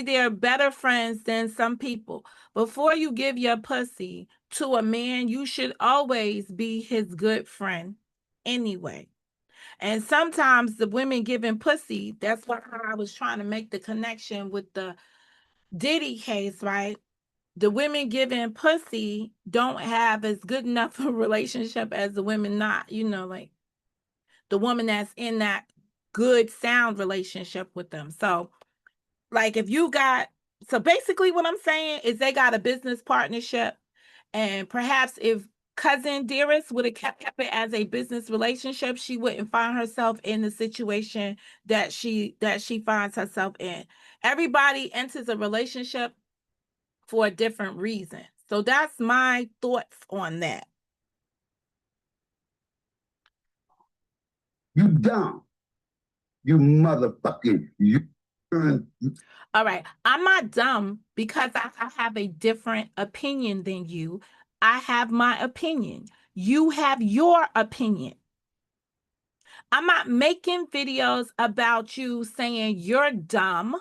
they're better friends than some people. Before you give your pussy to a man, you should always be his good friend anyway. And sometimes the women giving pussy, that's what I was trying to make the connection with the Diddy case, right? The women giving pussy don't have as good enough a relationship as the women not, like the woman that's in that good sound relationship with them. So like so basically what I'm saying is they got a business partnership, and perhaps if cousin Dearest would have kept it as a business relationship, she wouldn't find herself in the situation that she finds herself in. Everybody enters a relationship for a different reason. So that's my thoughts on that. You dumb. You motherfucking All right. I'm not dumb because I have a different opinion than you. I have my opinion. You have your opinion. I'm not making videos about you saying you're dumb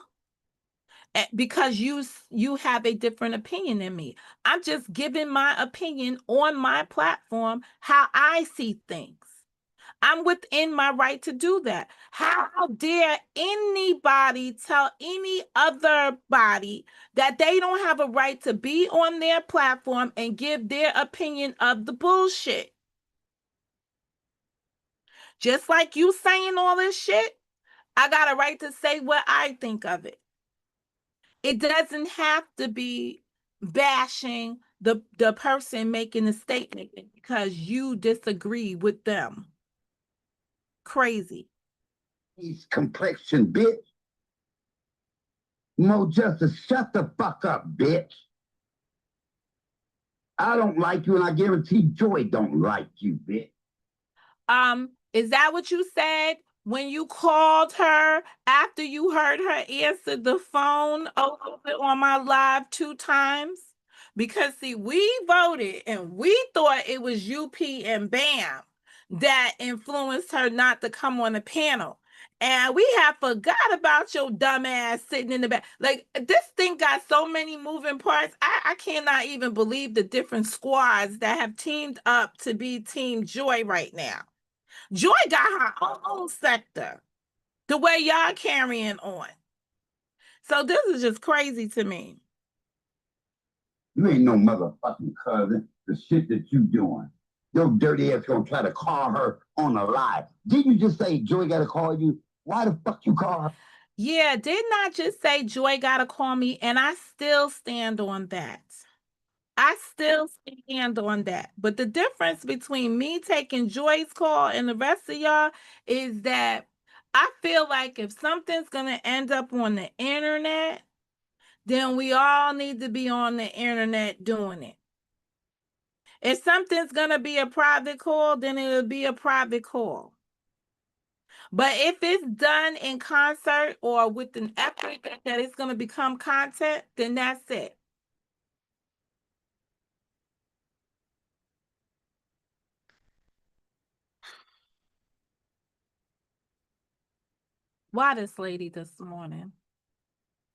because you have a different opinion than me. I'm just giving my opinion on my platform, how I see things. I'm within my right to do that. How dare anybody tell any other body that they don't have a right to be on their platform and give their opinion of the bullshit? Just like you saying all this shit, I got a right to say what I think of it. It doesn't have to be bashing the person making the statement because you disagree with them. Crazy. He's complexion, bitch. Mo Justice, shut the fuck up, bitch. I don't like you, and I guarantee Joy don't like you, bitch. Is that what you said when you called her after you heard her answer the phone on my live 2 times? Because see, we voted and we thought it was UP and BAM that influenced her not to come on the panel. And we have forgot about your dumb ass sitting in the back. Like, this thing got so many moving parts. I cannot even believe the different squads that have teamed up to be Team Joy right now. Joy got her own sector, the way y'all carrying on. So this is just crazy to me. You ain't no motherfucking cousin. The shit that you doing. Your dirty ass gonna try to call her on a lie. Didn't you just say Joy gotta call you? Why the fuck you call her? Yeah, didn't I just say Joy gotta call me? And I still stand on that. I still stand on that. But the difference between me taking Joy's call and the rest of y'all is that I feel like if something's going to end up on the internet, then we all need to be on the internet doing it. If something's going to be a private call, then it'll be a private call. But if it's done in concert or with an effort that it's going to become content, then that's it. Why this lady this morning?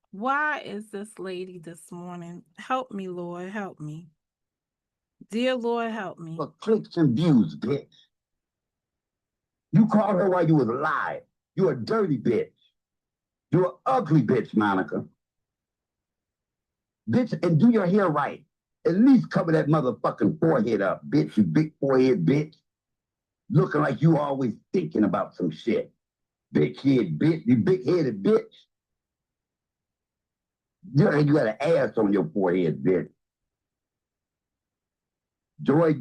Why is this lady this morning? Help me, Lord, help me. Dear Lord, help me. For clicks and views, bitch. You called her while you was alive. You a dirty bitch. You an ugly bitch, Monica. Bitch, and do your hair right. At least cover that motherfucking forehead up, bitch, you big forehead bitch. Looking like you always thinking about some shit. Big head bitch, you big headed bitch. You got an ass on your forehead, bitch. Joy,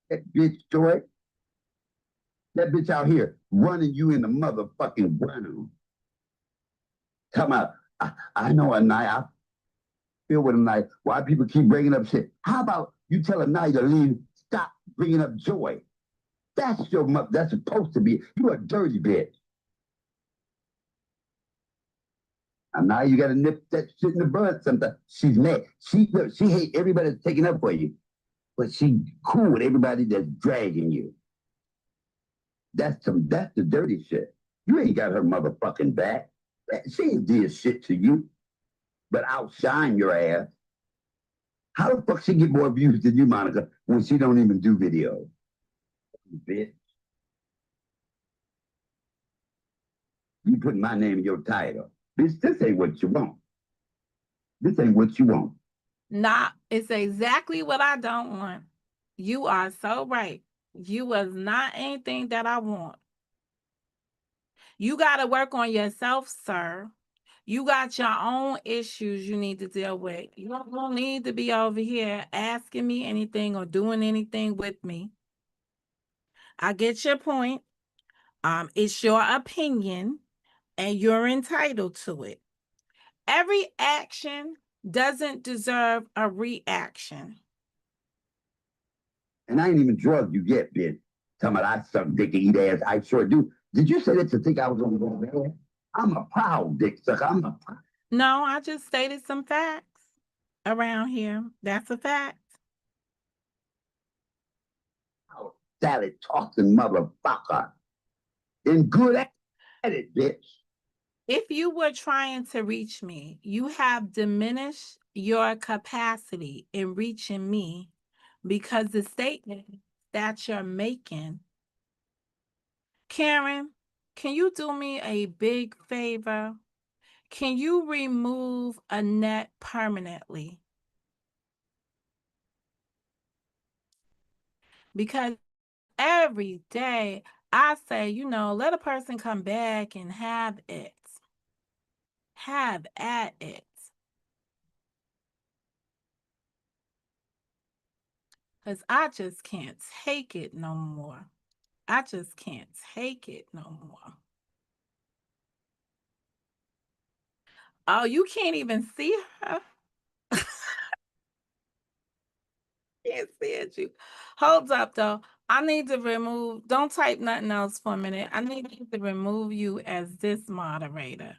that bitch, Joy. That bitch out here running you in the motherfucking ground. Come out. I know a night. I feel with a night. Why people keep bringing up shit? How about you tell a night to leave? Stop bringing up Joy. That's your mother. That's supposed to be. You a dirty bitch. And now you got to nip that shit in the bud sometimes. She's mad. She hate everybody that's taking up for you. But she cool with everybody that's dragging you. That's the dirty shit. You ain't got her motherfucking back. She ain't did shit to you, but outshine your ass. How the fuck she get more views than you, Monica, when she don't even do videos? Bitch. You put my name in your title. Bitch, this ain't what you want. This ain't what you want. Nah, it's exactly what I don't want. You are so right. You was not anything that I want. You got to work on yourself, sir. You got your own issues you need to deal with. You don't need to be over here asking me anything or doing anything with me. I get your point. It's your opinion and you're entitled to it. Every action doesn't deserve a reaction. And I ain't even drugged you yet, bitch. Talking about I suck dick and eat ass. I sure do. Did you say that to think I was going to go there? I'm a proud dick sucker. No, I just stated some facts around here. That's a fact. Salad tossing motherfucker. And good at it, bitch. If you were trying to reach me, you have diminished your capacity in reaching me because the statement that you're making. Karen, can you do me a big favor? Can you remove Annette permanently? Because every day I say, let a person come back and have it. Have at it. Because I just can't take it no more. I just can't take it no more. Oh, you can't even see her? Can't see it, you. Hold up, though. I need to remove, don't type nothing else for a minute. I need to remove you as this moderator.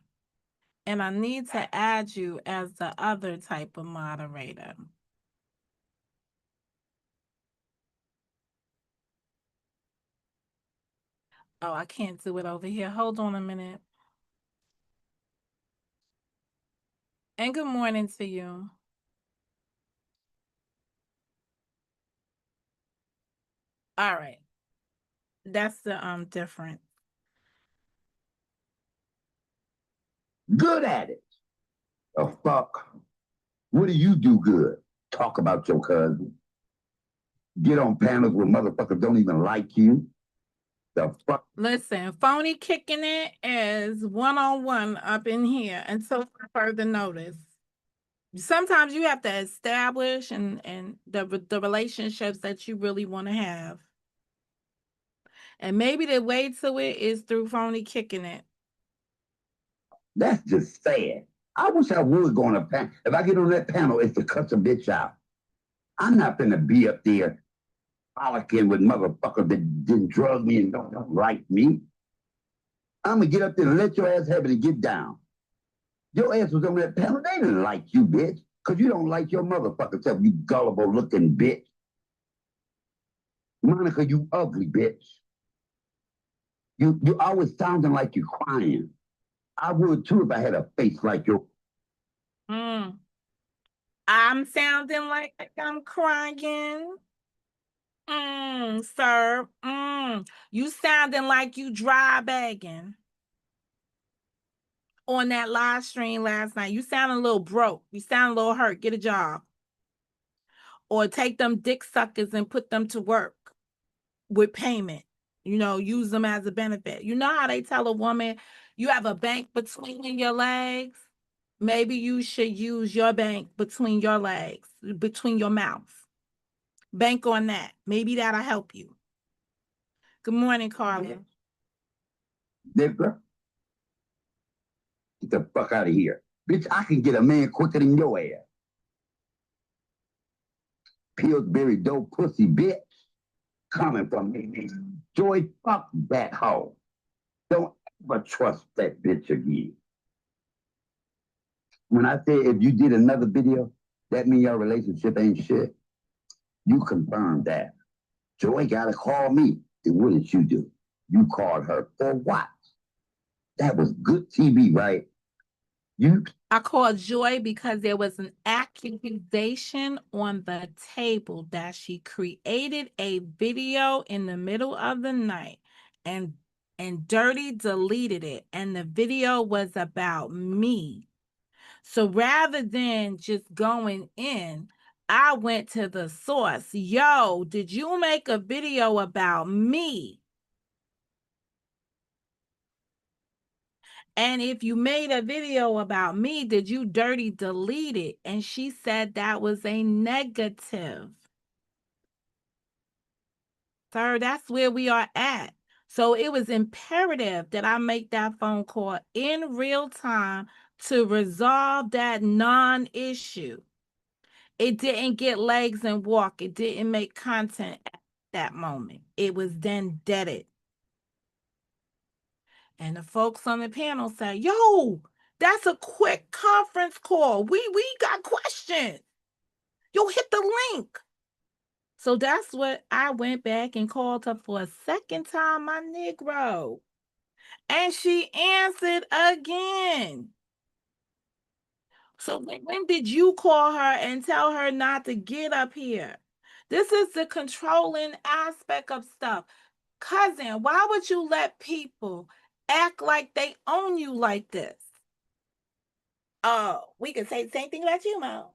And I need to add you as the other type of moderator. Oh, I can't do it over here. Hold on a minute. And good morning to you. All right. That's the difference. Good at it. Oh, fuck. What do you do good? Talk about your cousin. Get on panels where motherfuckers don't even like you. The fuck? Listen, phony kicking it is one-on-one up in here until further notice. Sometimes you have to establish and the relationships that you really want to have. And maybe the way to it is through phony kicking it. That's just sad. I wish I would go on a panel. If I get on that panel, it's to cut a bitch out. I'm not gonna be up there frolicking with motherfuckers that didn't drug me and don't like me. I'm gonna get up there and let your ass have it and get down. Your ass was on that panel. They didn't like you, bitch, because you don't like your motherfucker self, you gullible looking bitch. Monica, you ugly bitch. You always sounding like you're crying. I would too if I had a face like yours. I'm sounding like I'm crying. Sir. You sounding like you dry bagging on that live stream last night. You sound a little broke. You sound a little hurt. Get a job. Or take them dick suckers and put them to work with payment. Use them as a benefit. You know how they tell a woman you have a bank between your legs? Maybe you should use your bank between your legs, between your mouth. Bank on that. Maybe that'll help you. Good morning, Carla. Nigga, get the fuck out of here. Bitch, I can get a man quicker than your ass. Pillsbury dope pussy bitch. Coming from me. Joy, fuck that hoe. Don't ever trust that bitch again. When I say if you did another video, that means your relationship ain't shit. You confirmed that. Joy gotta call me. And what did you do? You called her for what? That was good TV, right? I called Joy because there was an accusation on the table that she created a video in the middle of the night and Dirty deleted it, and the video was about me. So rather than just going in, I went to the source. Yo, did you make a video about me? And if you made a video about me, did you dirty delete it? And she said that was a negative. Sir, that's where we are at. So it was imperative that I make that phone call in real time to resolve that non-issue. It didn't get legs and walk. It didn't make content at that moment. It was then deaded. And the folks on the panel say, yo, that's a quick conference call. We got questions. Yo, hit the link. So that's what I went back and called her for a second time, my Negro. And she answered again. So when did you call her and tell her not to get up here? This is the controlling aspect of stuff. Cousin, why would you let people act like they own you like this? Oh, we can say the same thing about you, Mo.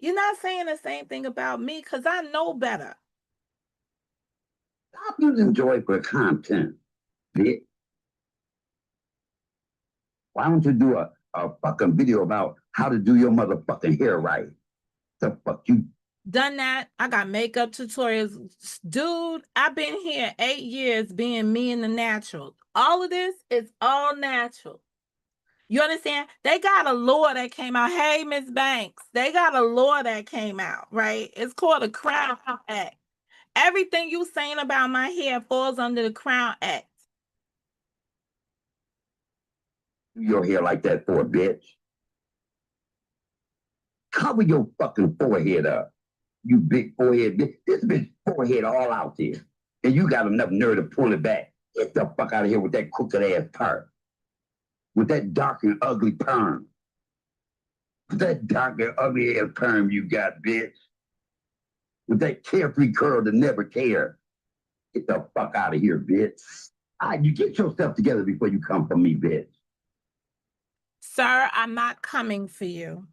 You're not saying the same thing about me because I know better. Stop using Joy for content. bitch. Why don't you do a fucking video about how to do your motherfucking hair right? The fuck you done that. I got makeup tutorials. Dude, I've been here 8 years being me in the natural. All of this is all natural. You understand? They got a law that came out. Hey, Miss Banks, they got a law that came out, right? It's called the Crown Act. Everything you saying about my hair falls under the Crown Act. do your hair like that for, bitch? Cover your fucking forehead up. You big forehead bitch. This bitch forehead all out there. And you got enough nerve to pull it back. Get the fuck out of here with that crooked ass perm. With that dark and ugly perm. With that dark and ugly ass perm you got, bitch. With that carefree curl to never care. Get the fuck out of here, bitch. You get yourself together before you come for me, bitch. Sir, I'm not coming for you.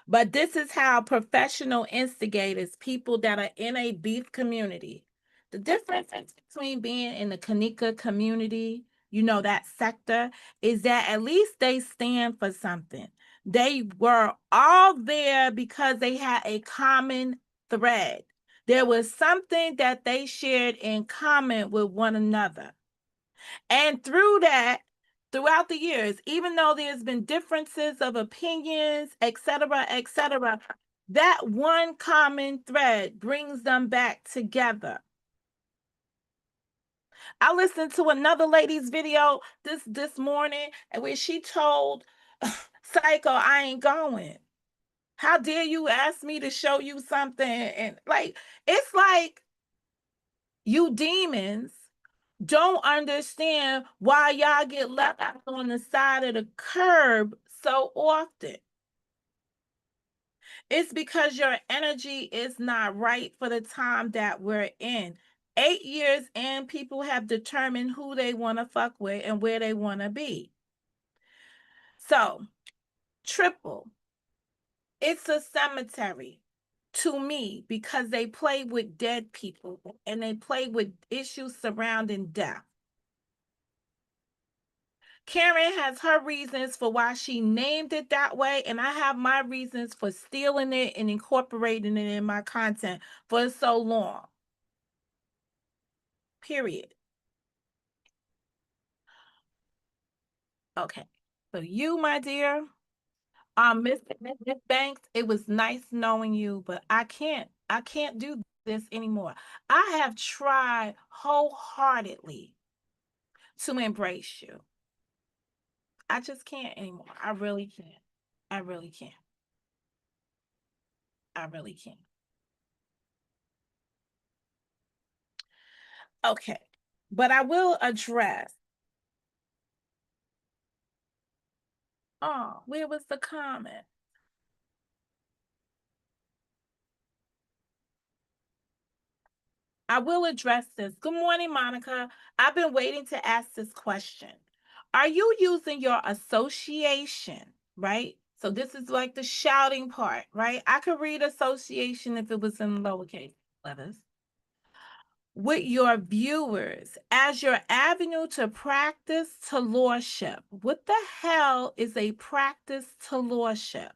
But this is how professional instigators, people that are in a beef community, the difference between being in the Kanika community, you know, that sector, is that at least they stand for something. They were all there because they had a common thread. There was something that they shared in common with one another. And through that, throughout the years, even though there's been differences of opinions, etc., that one common thread brings them back together. I listened to another lady's video this morning where she told Psycho, I ain't going. How dare you ask me to show you something? And like, it's like you demons don't understand why y'all get left out on the side of the curb so often. It's because your energy is not right for the time that we're in. 8 years in, people have determined who they want to fuck with and where they want to be. So, triple, it's a cemetery to me because they play with dead people and they play with issues surrounding death. Karen has her reasons for why she named it that way, and I have my reasons for stealing it and incorporating it in my content for so long. Period. Okay. So you, my dear, Miss Banks, it was nice knowing you, but I can't do this anymore. I have tried wholeheartedly to embrace you. I just can't anymore. I really can't. I really can't. I really can't. Okay. But I will address. Oh, where was the comment? I will address this. Good morning, Monica. I've been waiting to ask this question. Are you using your association, right? So this is like the shouting part, right? I could read association if it was in lowercase letters. With your viewers as your avenue to practice to lordship. What the hell is a practice to lordship?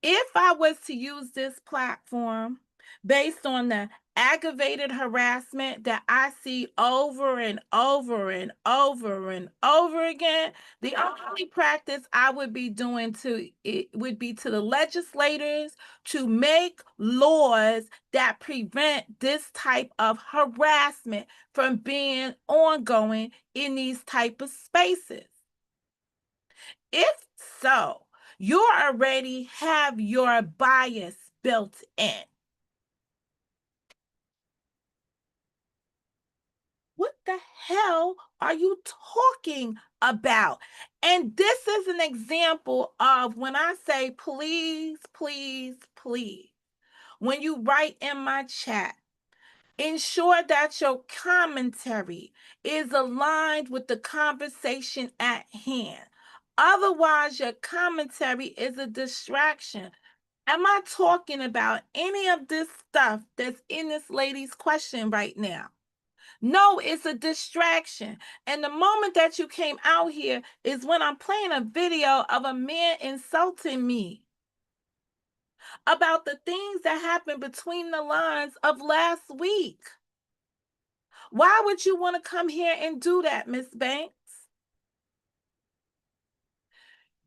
If I was to use this platform based on the aggravated harassment that I see over and over and over and over again, the only practice I would be doing would be to the legislators to make laws that prevent this type of harassment from being ongoing in these type of spaces. If so, you already have your bias built in. What the hell are you talking about? And this is an example of when I say please, please, please. When you write in my chat, ensure that your commentary is aligned with the conversation at hand. Otherwise, your commentary is a distraction. Am I talking about any of this stuff that's in this lady's question right now? No, it's a distraction. And the moment that you came out here is when I'm playing a video of a man insulting me about the things that happened between the lines of last week. Why would you want to come here and do that, Miss Banks?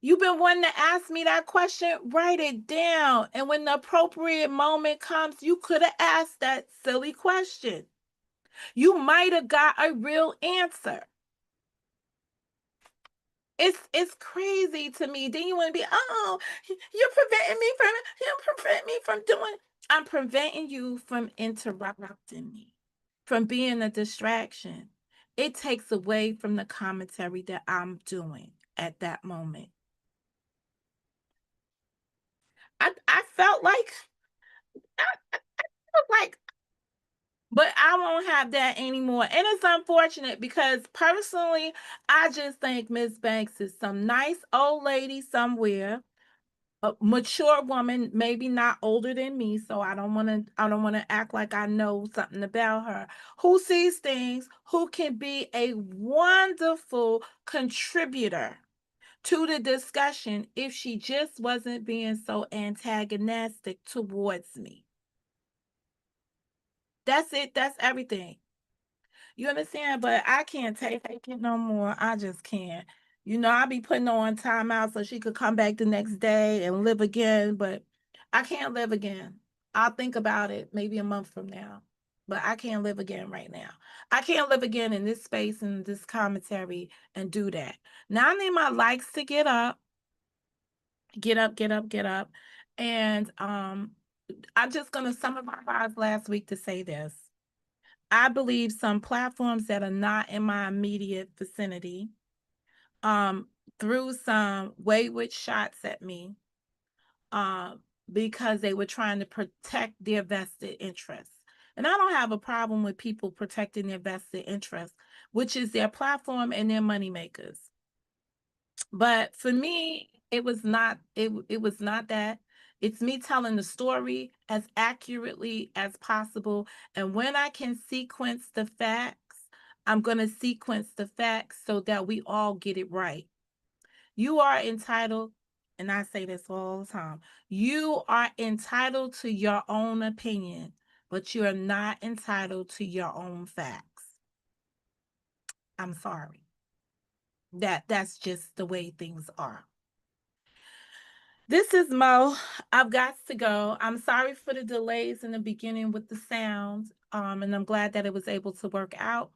You've been wanting to ask me that question, write it down. And when the appropriate moment comes, you could have asked that silly question. You might have got a real answer. It's crazy to me. Then you want to be, oh, you're preventing me from doing. I'm preventing you from interrupting me, from being a distraction. It takes away from the commentary that I'm doing at that moment. I felt like but I won't have that anymore. And it's unfortunate because personally, I just think Miss Banks is some nice old lady somewhere, a mature woman, maybe not older than me, so I don't want to act like I know something about her. Who sees things, who can be a wonderful contributor to the discussion if she just wasn't being so antagonistic towards me. That's it. That's everything. You understand? But I can't take it no more. I just can't. I be putting her on timeout so she could come back the next day and live again, but I can't live again. I'll think about it maybe a month from now, but I can't live again right now. I can't live again in this space and this commentary and do that. Now I need my likes to get up, get up, get up, get up. And I'm just going to summarize last week to say this. I believe some platforms that are not in my immediate vicinity threw some wayward shots at me because they were trying to protect their vested interests. And I don't have a problem with people protecting their vested interests, which is their platform and their moneymakers. But for me, it was not that. It's me telling the story as accurately as possible. And when I can sequence the facts, I'm going to sequence the facts so that we all get it right. You are entitled, and I say this all the time, you are entitled to your own opinion, but you are not entitled to your own facts. I'm sorry. That's just the way things are. This is Mo. I've got to go. I'm sorry for the delays in the beginning with the sound, and I'm glad that it was able to work out.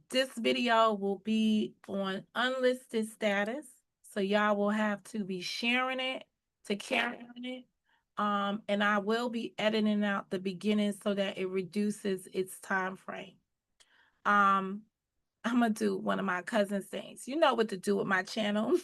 This video will be on unlisted status, so y'all will have to be sharing it to carry on it. And I will be editing out the beginning so that it reduces its time frame. I'm gonna do one of my cousin's things. You know what to do with my channel.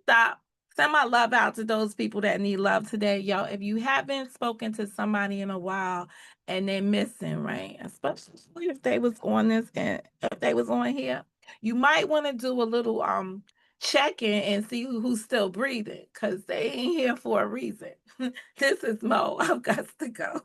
Stop. Send my love out to those people that need love today, y'all. If you haven't spoken to somebody in a while and they're missing, right? Especially if they was on this and if they was on here, you might want to do a little check-in and see who's still breathing, because they ain't here for a reason. This is Mo. I've got to go.